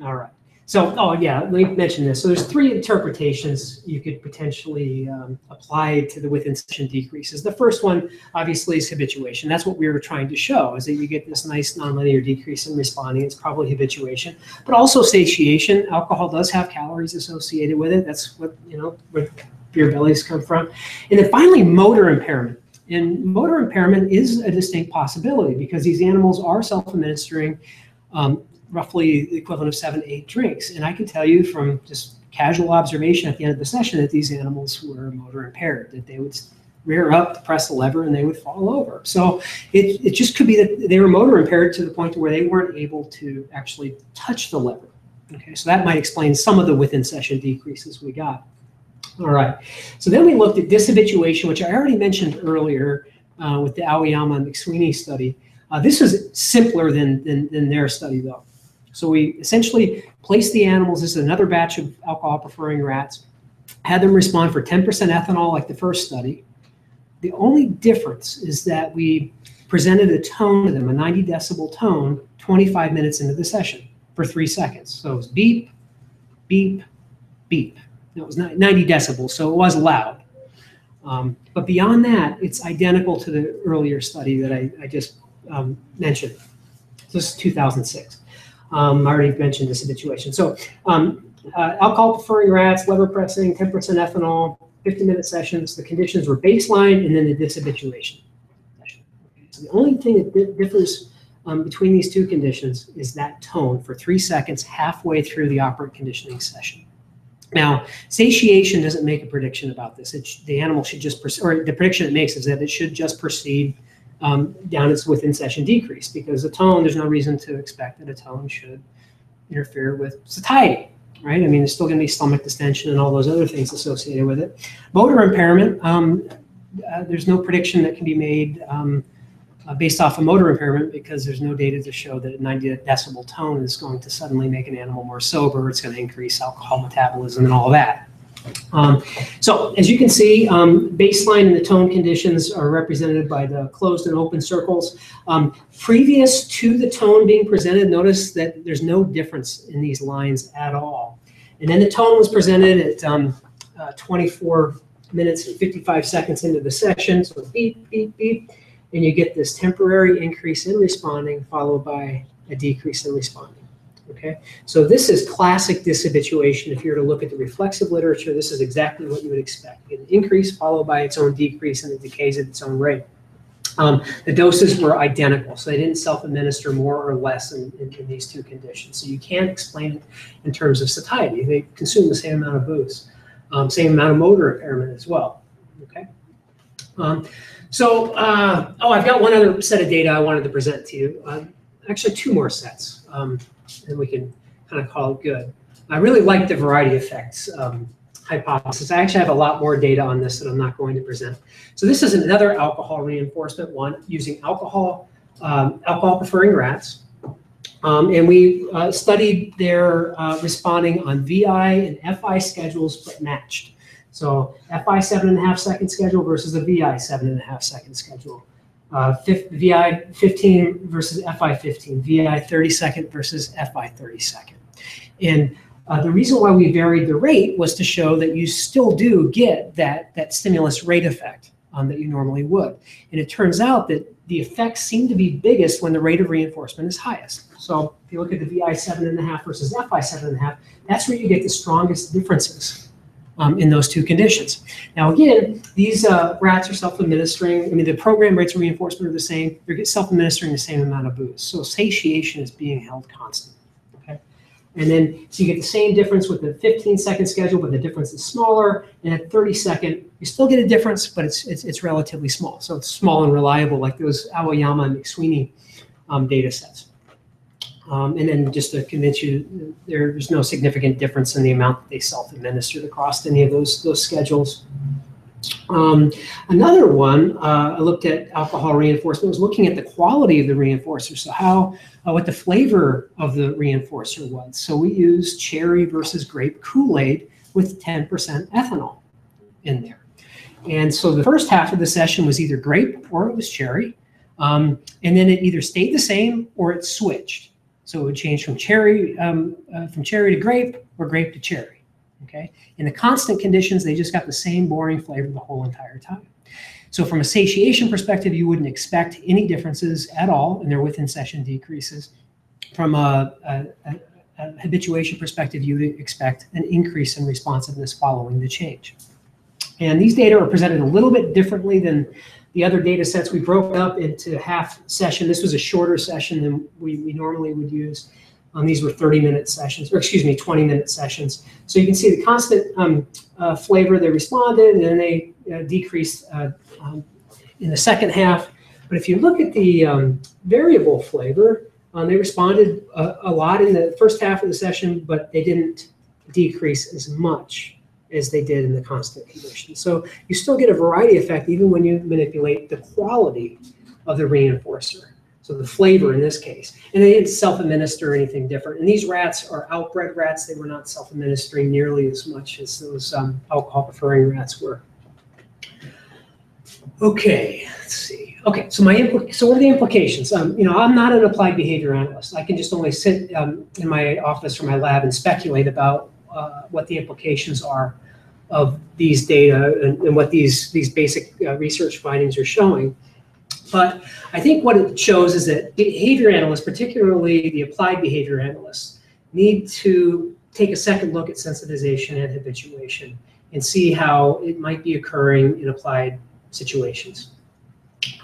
right. So, oh yeah, let me mention this. So there's 3 interpretations you could potentially apply to the within session decreases. The first one, obviously, is habituation. That's what we were trying to show, is that you get this nice nonlinear decrease in responding. It's probably habituation, but also satiation. Alcohol does have calories associated with it. That's what, where beer bellies come from. And then finally, motor impairment. And motor impairment is a distinct possibility because these animals are self-administering roughly the equivalent of 7 to 8 drinks. And I can tell you from just casual observation at the end of the session that these animals were motor impaired, that they would rear up, press the lever, and they would fall over. So it just could be that they were motor impaired to the point where they weren't able to actually touch the lever. Okay, so that might explain some of the within session decreases we got. All right, so then we looked at dishabituation, which I already mentioned earlier with the Aoyama and McSweeney study. This is simpler than their study, though. So we essentially placed the animals, this is another batch of alcohol-preferring rats, had them respond for 10% ethanol like the first study. The only difference is that we presented a tone to them, a 90 decibel tone, 25 minutes into the session for 3 seconds. So it was beep, beep, beep. It was 90 decibels, so it was loud. But beyond that, it's identical to the earlier study that I just mentioned. This is 2006. I already mentioned this situation. So alcohol-preferring rats, lever pressing, 10% ethanol, 50-minute sessions. The conditions were baseline and then the dishabituation session. So the only thing that differs between these 2 conditions is that tone for 3 seconds halfway through the operant conditioning session. Now, satiation doesn't make a prediction about this. The animal should just, or the prediction it makes is that it should just proceed down its within session decrease, because a tone, there's no reason to expect that a tone should interfere with satiety, right? I mean, there's still going to be stomach distension and all those other things associated with it. Motor impairment, there's no prediction that can be made based off of motor impairment because there's no data to show that a 90 decibel tone is going to suddenly make an animal more sober. It's going to increase alcohol metabolism and all that. So as you can see, baseline and the tone conditions are represented by the closed and open circles. Previous to the tone being presented, notice that there's no difference in these lines at all. And then the tone was presented at 24 minutes and 55 seconds into the session. So beep, beep, beep. And you get this temporary increase in responding followed by a decrease in responding. Okay, so this is classic dishabituation. If you were to look at the reflexive literature, this is exactly what you would expect. An increase followed by its own decrease, and it decays at its own rate. The doses were identical, so they didn't self-administer more or less in these 2 conditions. So you can't explain it in terms of satiety. They consume the same amount of booze, same amount of motor impairment as well. Okay. I've got one other set of data I wanted to present to you. Actually, two more sets, and we can kind of call it good. I really like the variety effects hypothesis. I actually have a lot more data on this that I'm not going to present. So this is another alcohol reinforcement one using alcohol preferring rats. And we studied their responding on VI and FI schedules, but matched. So FI 7.5 second schedule versus a VI 7.5 second schedule. VI 15 versus FI 15, VI 30 second versus FI 30 second. And the reason why we varied the rate was to show that you still do get that stimulus rate effect that you normally would. And it turns out that the effects seem to be biggest when the rate of reinforcement is highest. So if you look at the VI 7.5 versus FI 7.5, that's where you get the strongest differences in those two conditions. Now again, these rats are self-administering. I mean, the program rates of reinforcement are the same. They're self-administering the same amount of booze. So satiation is being held constant. Okay, and then so you get the same difference with the 15-second schedule, but the difference is smaller. And at 30-second, you still get a difference, but it's relatively small. So it's small and reliable, like those Aoyama and McSweeney data sets. And then just to convince you, there's no significant difference in the amount that they self-administered across any of those schedules. Another one, I looked at alcohol reinforcement, was looking at the quality of the reinforcer, so what the flavor of the reinforcer was. So we used cherry versus grape Kool-Aid with 10% ethanol in there. And so the first half of the session was either grape or it was cherry. And then it either stayed the same or it switched. So it would change from cherry to grape or grape to cherry. Okay. In the constant conditions, they just got the same boring flavor the whole entire time. So from a satiation perspective, you wouldn't expect any differences at all in their within session decreases. From a habituation perspective, you would expect an increase in responsiveness following the change. And these data are presented a little bit differently than the other data sets. We broke up into half session. This was a shorter session than we normally would use. These were 30-minute sessions, or excuse me, 20-minute sessions. So you can see the constant flavor, they responded, and then they decreased in the second half. But if you look at the variable flavor, they responded a lot in the first half of the session, but they didn't decrease as much as they did in the constant condition. So you still get a variety effect even when you manipulate the quality of the reinforcer. So the flavor in this case. And they didn't self-administer anything different. And these rats are outbred rats. They were not self-administering nearly as much as those alcohol-preferring rats were. Okay, let's see. Okay, so so what are the implications? I'm not an applied behavior analyst. I can just only sit in my office or my lab and speculate about what the implications are of these data and what these basic research findings are showing. But I think what it shows is that behavior analysts, particularly the applied behavior analysts, need to take a second look at sensitization and habituation and see how it might be occurring in applied situations.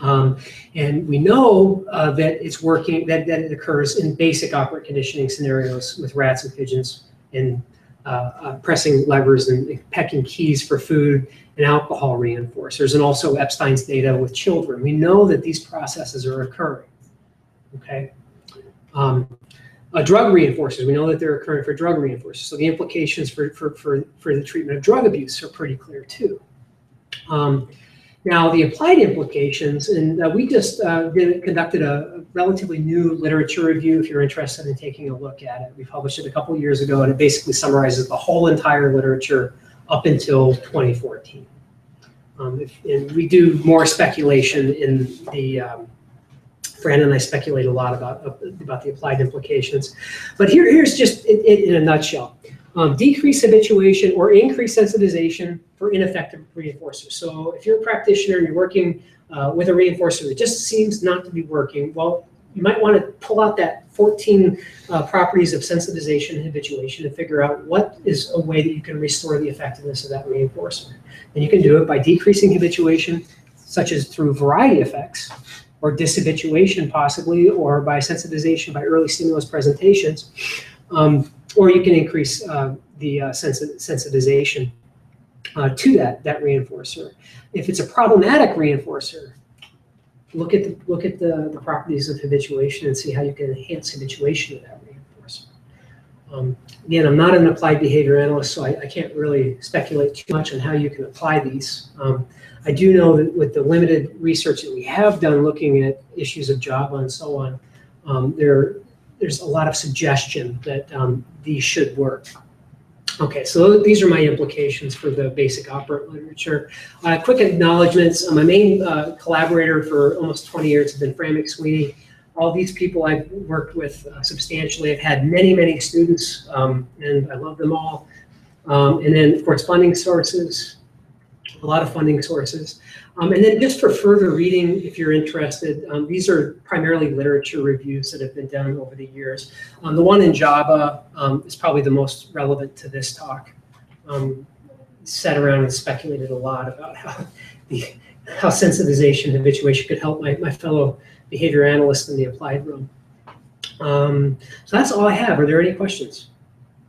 And we know that it's working, that it occurs in basic operant conditioning scenarios with rats and pigeons and pressing levers and pecking keys for food and alcohol reinforcers, and also Epstein's data with children. We know that these processes are occurring, okay? Drug reinforcers, we know that they're occurring for drug reinforcers. So the implications for the treatment of drug abuse are pretty clear too. Now the applied implications, and we just conducted a relatively new literature review if you're interested in taking a look at it. We published it a couple of years ago, and it basically summarizes the whole entire literature up until 2014. And we do more speculation in the, Fran and I speculate a lot about the applied implications. But here's just it in a nutshell. Decreased habituation or increased sensitization for ineffective reinforcers. So if you're a practitioner and you're working with a reinforcer that just seems not to be working, well, you might want to pull out that 14 properties of sensitization and habituation and figure out what is a way that you can restore the effectiveness of that reinforcer. And you can do it by decreasing habituation, such as through variety effects, or dishabituation possibly, or by sensitization by early stimulus presentations. Or you can increase the sensitization to that reinforcer. If it's a problematic reinforcer, look at the properties of habituation and see how you can enhance habituation of that reinforcer. Again, I'm not an applied behavior analyst, so I can't really speculate too much on how you can apply these. I do know that with the limited research that we have done looking at issues of Java and so on, there's a lot of suggestion that these should work. Okay, so these are my implications for the basic operant literature. Quick acknowledgements. My main collaborator for almost 20 years has been Fran McSweeney. All these people I've worked with substantially. I've had many, many students, and I love them all. And then, of course, funding sources, a lot of funding sources. And then just for further reading, if you're interested, these are primarily literature reviews that have been done over the years. The one in Java is probably the most relevant to this talk. Sat around and speculated a lot about how sensitization and habituation could help my fellow behavior analysts in the applied room. So that's all I have. Are there any questions?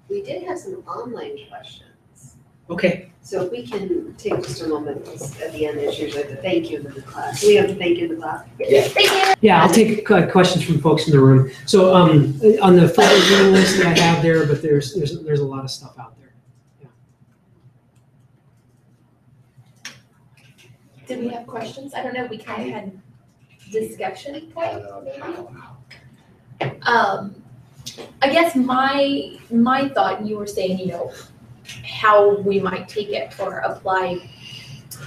We did have some online questions. Okay. So if we can take just a moment at the end, there's usually the thank you in the class. We have to thank you in the class. Yeah. Thank you. Yeah, I'll take questions from folks in the room. So on the further reading list that I have there, but there's a lot of stuff out there. Yeah. Did we have questions? I don't know. We kind of had discussion point, maybe. I guess my thought, you were saying, how we might take it for applied.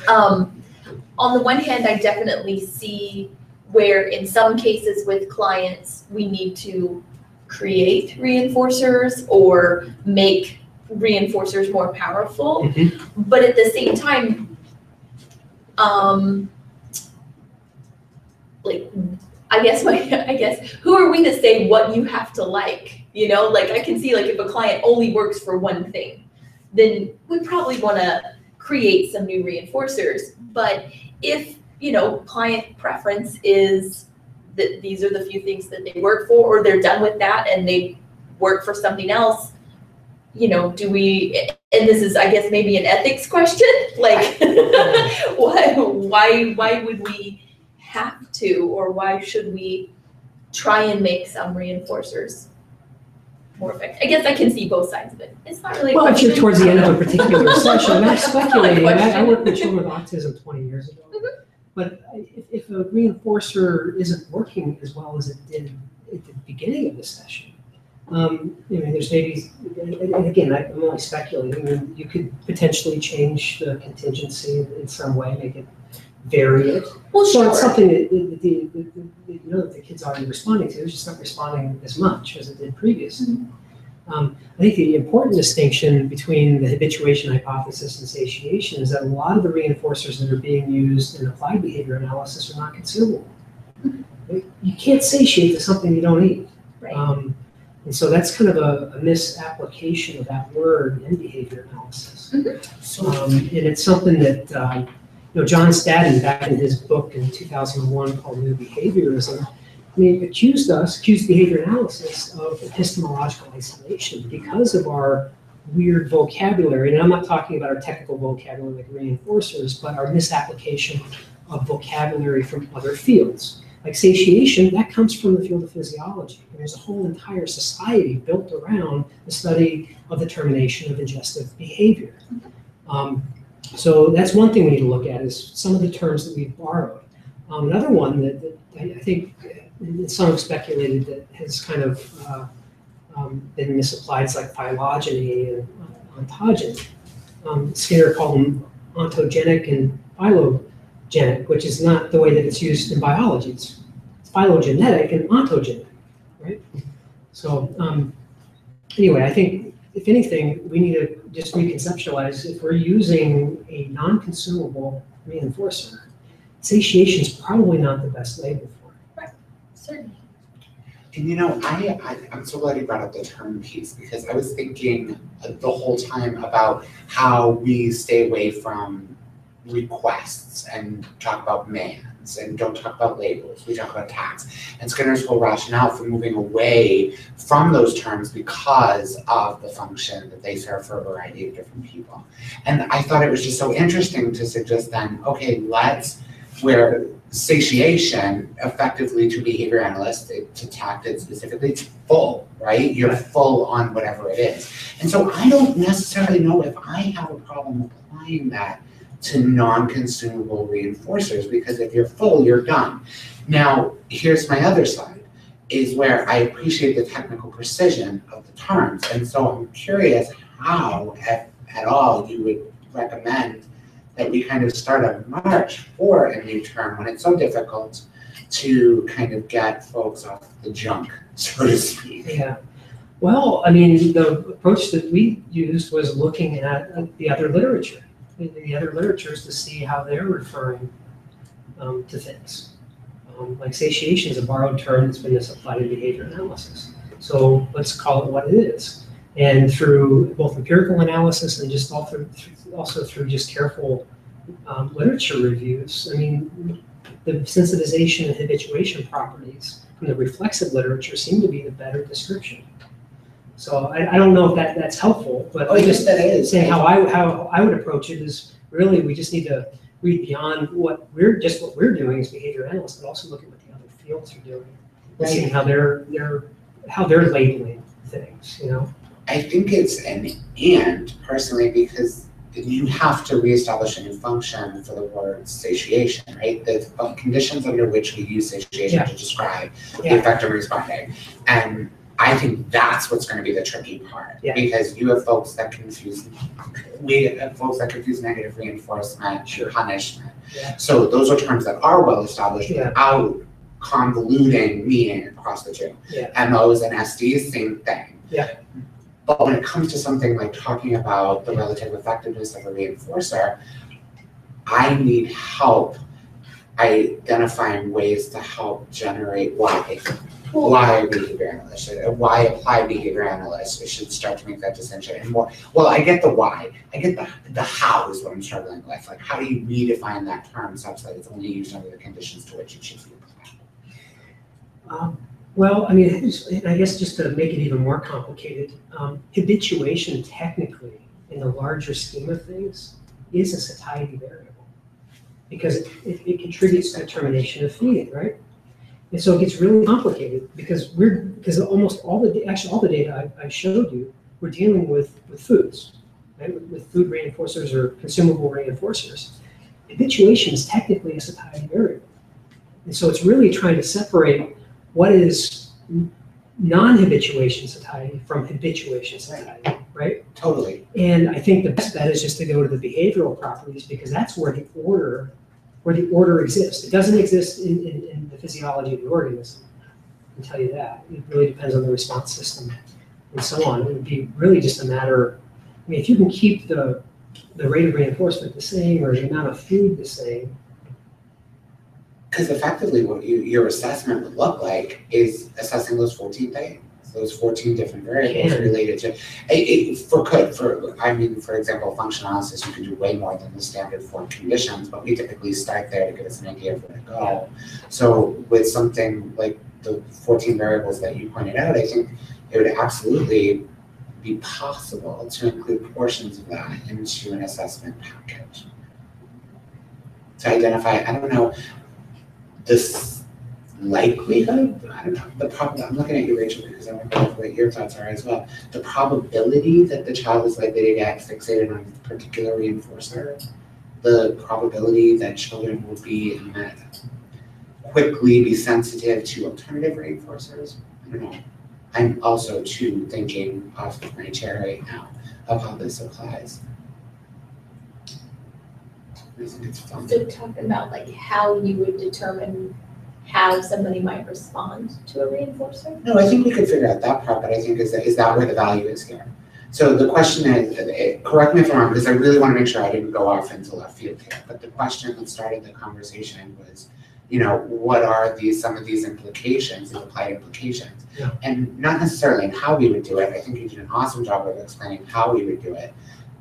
On the one hand, I definitely see where in some cases with clients, we need to create reinforcers or make reinforcers more powerful. Mm-hmm. But at the same time, I guess who are we to say what you have to like? I can see if a client only works for one thing, then we probably want to create some new reinforcers. But if, client preference is that these are the few things that they work for, or they're done with that and they work for something else, do we, and this is, I guess, maybe an ethics question, why would we have to, or why should we try and make some reinforcers more effective? I guess I can see both sides of it. It's not really. Well, if you're towards the end of a particular session, I'm not speculating. I worked with children with autism 20 years ago. Mm-hmm. But if a reinforcer isn't working as well as it did at the beginning of the session, there's maybe, and again, I'm only speculating. You could potentially change the contingency in some way, make it vary it. Well, so it's something that the kid's already responding to. It's just not responding as much as it did previously. I think the important distinction between the habituation hypothesis and satiation is that a lot of the reinforcers that are being used in applied behavior analysis are not consumable. You can't satiate to something you don't eat. Right. And so that's kind of a misapplication of that word in behavior analysis. Mm-hmm. And it's something that John Stadden, back in his book in 2001 called New Behaviorism, accused behavior analysis of epistemological isolation because of our weird vocabulary. And I'm not talking about our technical vocabulary like reinforcers, but our misapplication of vocabulary from other fields. Like satiation, that comes from the field of physiology. And there's a whole entire society built around the study of the termination of ingestive behavior. So that's one thing we need to look at is some of the terms that we've borrowed. Another one that I think some have speculated that has kind of been misapplied is like phylogeny and ontogeny. Skinner called them ontogenic and phylogenic, which is not the way that it's used in biology. It's phylogenetic and ontogenic, right? So anyway, I think if anything, we need to just reconceptualize if we're using a non-consumable reinforcer, satiation is probably not the best label for it. Right, certainly. And I'm so glad you brought up the term piece because I was thinking the whole time about how we stay away from requests and talk about demands and don't talk about labels. We talk about tags. And Skinner's whole rationale for moving away from those terms because of the function that they serve for a variety of different people. And I thought it was just so interesting to suggest then, okay, where satiation effectively to behavior analysts, to tact it specifically, it's full, right? You're full on whatever it is. And so I don't necessarily know if I have a problem applying that to non-consumable reinforcers, because if you're full, you're done. Now, here's my other side, is where I appreciate the technical precision of the terms. And so I'm curious how, if at all, you would recommend that we kind of start a march for a new term when it's so difficult to kind of get folks off the junk, so to speak. Yeah. Well, I mean, the approach that we used was looking at the other literature. The other literatures to see how they're referring to things. Like satiation is a borrowed term that's been misapplied in behavior analysis. So let's call it what it is. And through both empirical analysis and just also through just careful literature reviews, I mean, the sensitization and habituation properties from the reflexive literature seem to be the better description. So I don't know if that's helpful, but Oh, yes, that is. saying how I would approach it is really we just need to read beyond what we're doing as behavior analysts, but also look at what the other fields are doing, and seeing how they're labeling things. You know, I think it's an and personally, because you have to reestablish a new function for the word satiation, right? The conditions under which we use satiation to describe the effect of responding. And I think that's what's going to be the tricky part, because you have folks that confuse, negative reinforcement, punishment. So those are terms that are well established without convoluting meaning across the two. MOs and SDs, same thing. But when it comes to something like talking about the relative effectiveness of a reinforcer, I need help identifying ways to help generate why behavior analysts, why applied behavior analysts should start to make that distinction. And more, well, I get the why. I get the how is what I'm struggling with. Like, how do you redefine that term such that it's only used under the conditions to which it should be applied? Well, I mean, I guess just to make it even more complicated, habituation technically, in the larger scheme of things, is a satiety variable, because it contributes to determination of feeding, right? And so it gets really complicated because almost all the data I showed you, we're dealing with foods, right? With food reinforcers or consumable reinforcers. Habituation is technically a satiety variable. And so it's really trying to separate what is non-habituation satiety from habituation satiety, right? Totally. And I think the best bet is just to go to the behavioral properties, because that's where the order exists. It doesn't exist in the physiology of the organism, I can tell you that. It really depends on the response system and so on. It would be really just a matter, I mean, if you can keep the rate of reinforcement the same or the amount of food the same. Because effectively what your assessment would look like is assessing those 14 things, those 14 different variables related to, for example, function analysis, you can do way more than the standard 4 conditions, but we typically start there to give us an idea of where to go. So with something like the 14 variables that you pointed out, I think it would absolutely be possible to include portions of that into an assessment package. To identify, I don't know, this likelihood, I don't know, the problem, I'm looking at you, Rachel, because I wonder what your thoughts are as well. The probability that the child is likely to get fixated on a particular reinforcer, the probability that children will be quickly be sensitive to alternative reinforcers, I don't know. I'm also too thinking off of my chair right now of how this applies. I think it's fun. So talking about like how you would determine how somebody might respond to a reinforcer? No, I think we could figure out that part, but I think is that where the value is here? So the question is, correct me if I'm wrong, because I really want to make sure I didn't go off into left field here, but the question that started the conversation was, you know, what are some of these implications, these applied implications? And not necessarily in how we would do it. I think you did an awesome job of explaining how we would do it.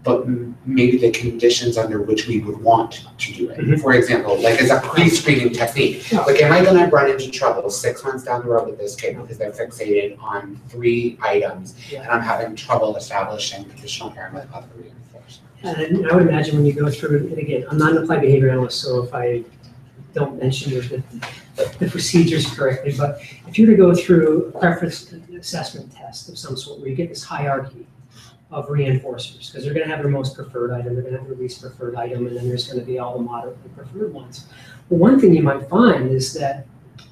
but maybe the conditions under which we would want to do it. Mhm. For example, like as a pre-screening technique, like am I gonna run into trouble 6 months down the road with this kid because they're fixated on 3 items and I'm having trouble establishing conditional pairing with other reinforcement? And I would imagine when you go through, and again, I'm not an applied behavior analyst, so if I don't mention the procedures correctly, but if you were to go through a preference assessment test of some sort where you get this hierarchy of reinforcers, because they're gonna have their most preferred item, they're gonna have their least preferred item, and then there's gonna be all the moderately preferred ones. Well, one thing you might find is that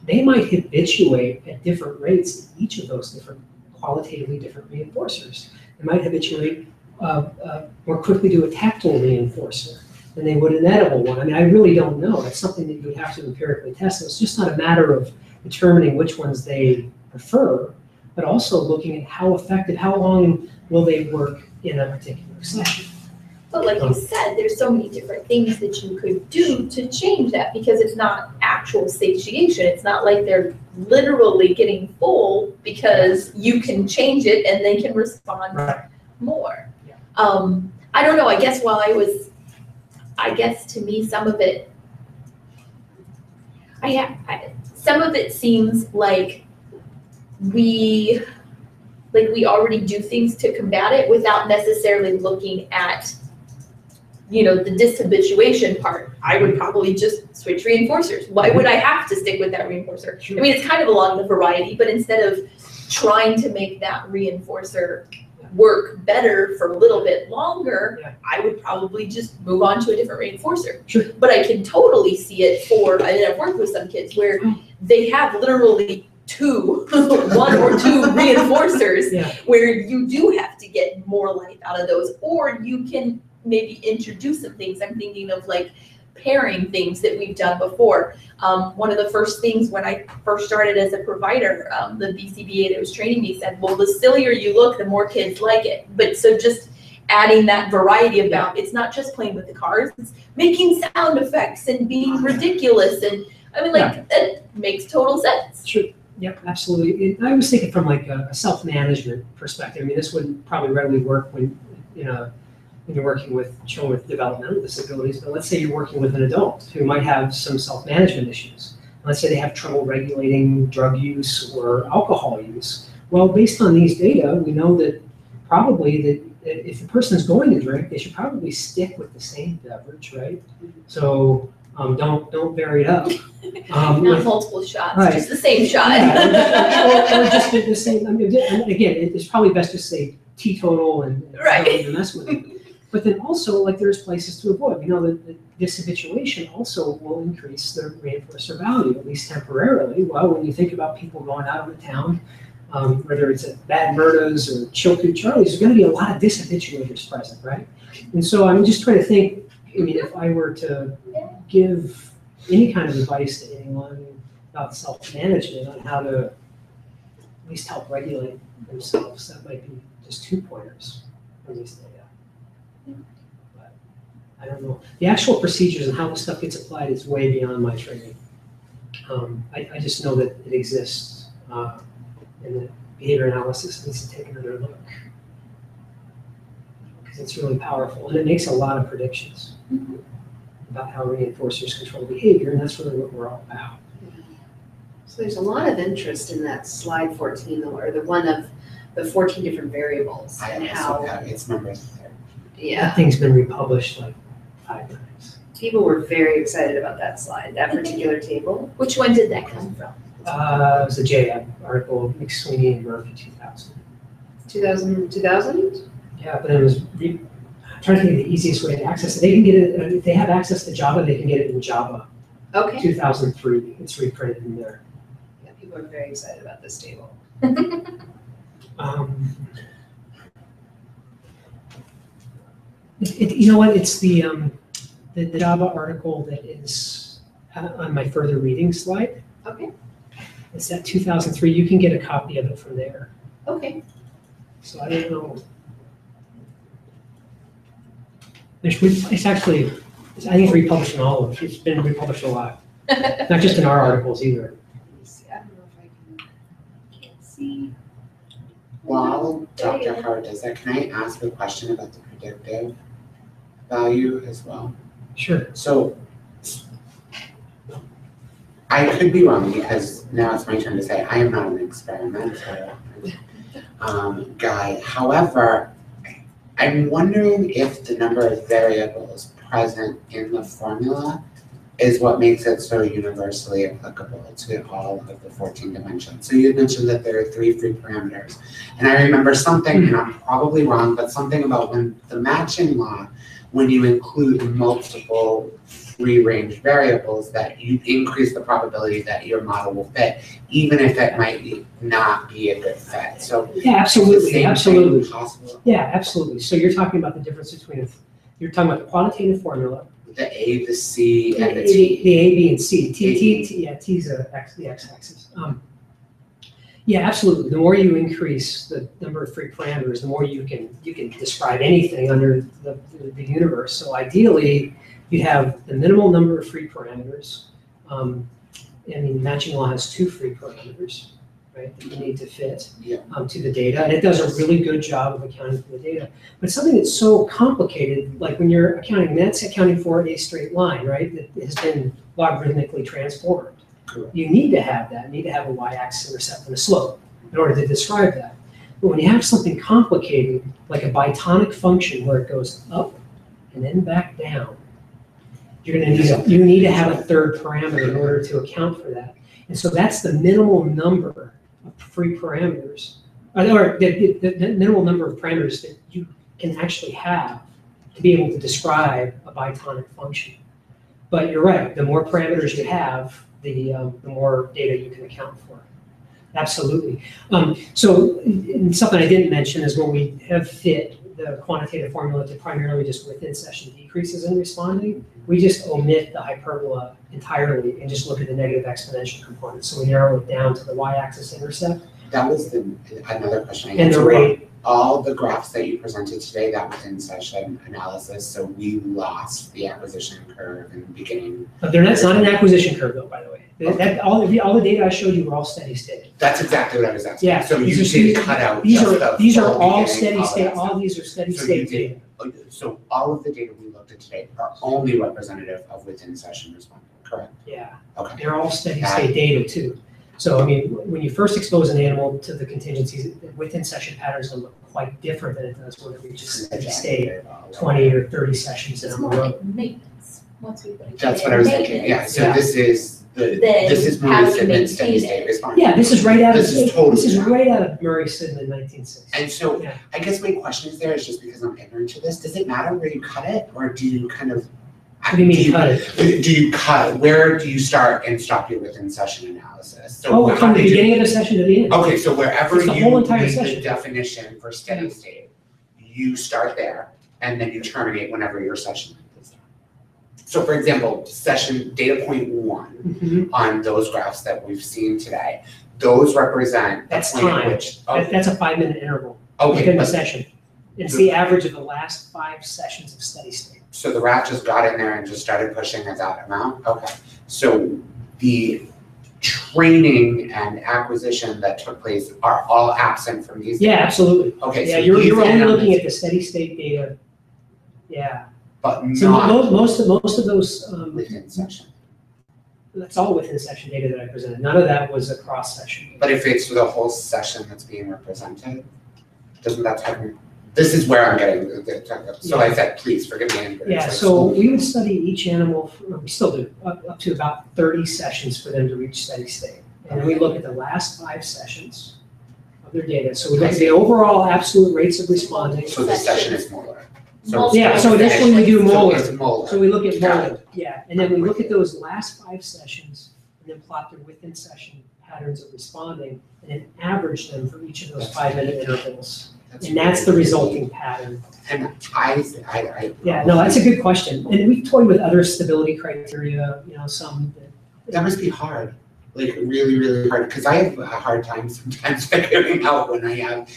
they might habituate at different rates to each of those different, qualitatively different reinforcers. They might habituate more quickly to a tactile reinforcer than they would an edible one. I mean, I really don't know. That's something that you would have to empirically test. So it's just not a matter of determining which ones they prefer, but also looking at how effective, how long will they work in a particular session. But like you said, there's so many different things that you could do to change that because it's not actual satiation. It's not like they're literally getting full because you can change it and they can respond more. Yeah. I don't know, I guess to me, some of it, some of it seems like we already do things to combat it without necessarily looking at, the dishabituation part. I would probably just switch reinforcers. Why would I have to stick with that reinforcer? Sure. I mean, it's kind of along the variety, but instead of trying to make that reinforcer work better for a little bit longer, I would probably just move on to a different reinforcer. Sure. But I can totally see it I've worked with some kids where they have literally 1 or 2 reinforcers where you do have to get more life out of those, or you can maybe introduce some things. I'm thinking of like pairing things that we've done before. One of the first things when I first started as a provider, the BCBA that was training me said, well, the sillier you look, the more kids like it. But so just adding that variety about, it's not just playing with the cars, it's making sound effects and being ridiculous. And I mean, that makes total sense. Sure. Yep, absolutely. I was thinking from like a self-management perspective. I mean, this would probably readily work when you're working with children with developmental disabilities, but let's say you're working with an adult who might have some self-management issues. Let's say they have trouble regulating drug use or alcohol use. Well, based on these data, we know that probably that if the person's going to drink, they should probably stick with the same beverage, right? So don't vary it up. Not multiple shots, right. Just the same shot. Or just the same. I mean, again, it's probably best to say teetotal and don't even mess with it. But then also, like, there's places to avoid. We know that this habituation also will increase the reinforcer value, at least temporarily. Well, when you think about people going out of the town, whether it's at Bad Berta's or Chilkoot Charlie's, there's going to be a lot of dishabituators present, right? And so I'm just trying to think, I mean, if I were to give any kind of advice to anyone about self-management on how to at least help regulate themselves, that might be just 2 pointers from these data. But I don't know. The actual procedures and how this stuff gets applied is way beyond my training. I just know that it exists, and that behavior analysis needs to take another look because it's really powerful and it makes a lot of predictions about how reinforcers control behavior, and that's really what we're all about. So there's a lot of interest in that slide 14, or the one of the 14 different variables and how it's numbers there. That thing's been republished like 5 times. People were very excited about that slide, that particular table. Which one did that come from? It was a JAB article, McSweeney and Murphy 2000. 2000? Yeah, but it was, I'm trying to think of the easiest way to access it. They can get it, if they have access to Java, they can get it in Java. Okay. 2003, it's reprinted in there. Yeah, people are very excited about this table. You know what? It's the Java article that is on my further reading slide. Okay. It's that 2003. You can get a copy of it from there. Okay. So I don't know. It's actually, I think it's republished in all of them. It's been republished a lot. Not just in our articles either. Let me see. I don't know if I can, can't see. While Dr. Howard does that, can I ask a question about the predictive value as well? Sure. So I could be wrong because now it's my turn to say I am not an experimental guy. However, I'm wondering if the number of variables present in the formula is what makes it so universally applicable to all of the 14 dimensions. So you had mentioned that there are 3 free parameters. And I remember something, and I'm probably wrong, but something about when the matching law, when you include multiple free range variables, that you increase the probability that your model will fit, even if it might not be a good fit. So yeah, absolutely, absolutely. Possible. Yeah, absolutely. So you're talking about the difference between, you're talking about the quantitative formula. The A, the C, and the The T. A, B, and C. Yeah, T's the x-axis. Yeah, absolutely. The more you increase the number of free parameters, the more you can describe anything under the universe. So ideally, you have the minimal number of free parameters. I mean, matching law has 2 free parameters, right, that you need to fit to the data, and it does a really good job of accounting for the data. But something that's so complicated, like when you're accounting, that's accounting for a straight line, right, that has been logarithmically transformed. Correct. You need to have that. You need to have a y-axis intercept and a slope in order to describe that. But when you have something complicated, like a bitonic function where it goes up and then back down, you're going to need to have a third parameter in order to account for that. And so that's the minimal number of free parameters, or the minimal number of parameters that you can actually have to be able to describe a bitonic function. But you're right, the more parameters you have, the more data you can account for. Absolutely. So something I didn't mention is when we have fit the quantitative formula to primarily just within session decreases in responding, we just omit the hyperbola entirely and just look at the negative exponential component. So we narrow it down to the y-axis intercept. That was another question I had. And the rate. All the graphs that you presented today, that was in session analysis, so we lost the acquisition curve in the beginning. But that's not an acquisition curve though, by the way. Okay. All the data I showed you were all steady state. That's exactly what I was asking. Yeah. So you did cut out These just are all beginning, steady state. that All stuff. these are steady So state you did- data. So all of the data we looked at today are only representative of within session responding, correct? Yeah. Okay. They're all steady state data too. So I mean, when you first expose an animal to the contingencies, within session patterns will look quite different than it does when it reaches steady state, 20 or 30 sessions in It's a more row. like maintenance, once we put it. That's what I was thinking, yeah, so Yeah. this is this is Then how Murray you Sidman steady maintain state it. response. Yeah, this is right out of This is totally this is different. right out of Murray Sidman 1960. And so Yeah. I guess my question is there is just because I'm ignorant to this, does it matter where you cut it, or do you kind of? What do you mean cut it? Do you cut, where do you start and stop your within session analysis? So Oh, how from the did you- beginning of the session to the end. Okay, so wherever It's the you whole entire leave the session. definition for steady state, you start there and then you terminate whenever your session is done. So for example, session data point 1 Mhm. on those graphs that we've seen today, those represent the That's point at time. which. That's a 5-minute interval Okay, within the but- session. It's the average of the last 5 sessions of steady state. So the rat just got in there and just started pushing at that amount? Okay. So the training and acquisition that took place are all absent from these? Yeah, absolutely. Okay, Yeah, so you're these only looking elements, at the steady state data. Yeah. but So not most of those, within session. that's all within session data that I presented. None of that was across session. But if it's the whole session that's being represented, doesn't that technically, this is where I'm getting, so I said, please forgive me. but it's Yeah, like so school. we would study each animal, we still do, up to about 30 sessions for them to reach steady state. And then we look at the last 5 sessions of their data. So we look at the overall absolute rates of responding. So the session is molar. Yeah, so initially we do molar. So it's molar. So we look at Got molar, yeah, and then we look at those last 5 sessions and then plot their within session patterns of responding and then average them for each of those 5-minute intervals. And that's the resulting pattern. And I. Yeah, no, that's a good question. And we've toyed with other stability criteria, some That must be hard, like really, really hard, because I have a hard time sometimes figuring out when I have,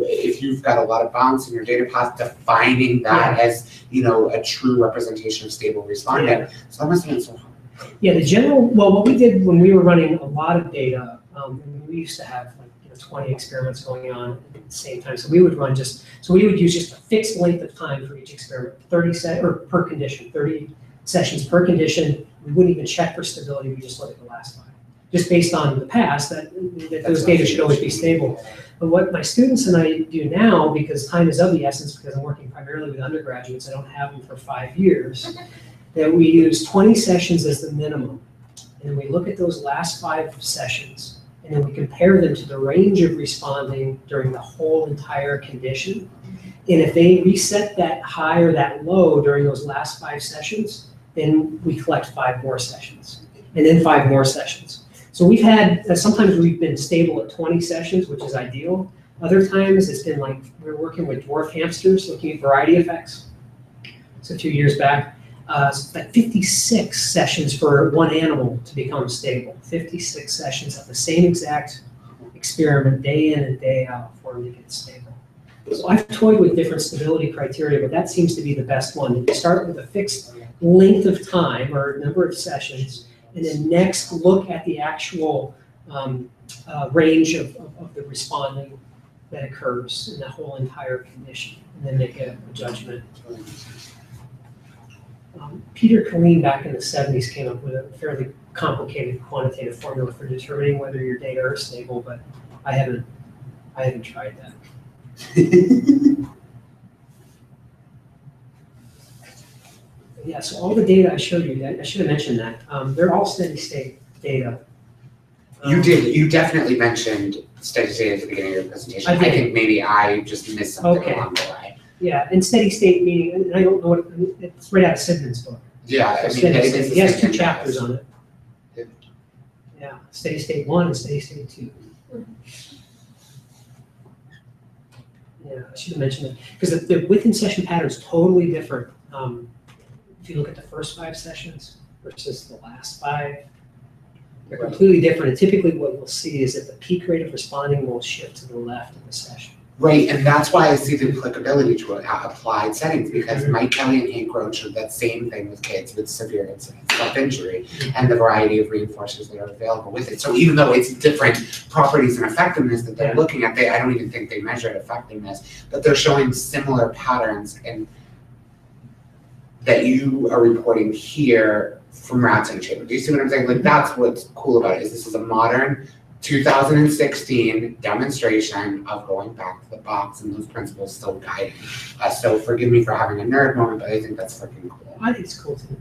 if you've got a lot of bounds in your data path, defining that as, a true representation of stable respondent. So that must have been so hard. Yeah, what we did when we were running a lot of data, and we used to have 20 experiments going on at the same time. So we would use just a fixed length of time for each experiment, 30 or per condition, 30 sessions per condition. We wouldn't even check for stability, we just look at the last 5. Just based on the past, that those data should always be stable. But what my students and I do now, because time is of the essence, because I'm working primarily with undergraduates, I don't have them for 5 years, that we use 20 sessions as the minimum. And then we look at those last 5 sessions, and then we compare them to the range of responding during the whole entire condition. And if they reset that high or that low during those last 5 sessions, then we collect 5 more sessions, and then 5 more sessions. So we've had, sometimes we've been stable at 20 sessions, which is ideal. Other times it's been like, we're working with dwarf hamsters, looking at variety effects. So a few years back, like 56 sessions for one animal to become stable. 56 sessions of the same exact experiment, day in and day out, for them to get stable. So I've toyed with different stability criteria, but that seems to be the best one. You start with a fixed length of time or number of sessions, and then next look at the actual range of the responding that occurs in the whole entire condition, and then make a judgment. Peter Colleen back in the 70s came up with a fairly complicated quantitative formula for determining whether your data are stable, but I haven't tried that. Yeah, so all the data I showed you, I should have mentioned that. They're all steady state data. You did. You definitely mentioned steady state at the beginning of your presentation. I think maybe I just missed something along the way. Yeah, and steady state meaning, and I don't know what, it's right out of Sidman's book. Yeah, So I mean, steady state, he has 2 thing. chapters on it. Yeah, steady state 1 and steady state 2. Yeah, I should have mentioned it, because the within session pattern is totally different. If you look at the first 5 sessions versus the last 5, they're completely different. And typically what you'll see is that the peak rate of responding will shift to the left of the session. Right, and that's why I see the applicability to applied settings, because Mike Kelly and Hank Roach showed that same thing with kids with severe incidents of injury and the variety of reinforcers that are available with it. So even though it's different properties and effectiveness that they're looking at, I don't even think they measured effectiveness, but they're showing similar patterns and that you are reporting here from rats and children. Do you see what I'm saying? Like, that's what's cool about it, is this is a modern 2016 demonstration of going back to the box and those principles still guiding us. So forgive me for having a nerd moment, but I think that's freaking cool. I think it's cool too.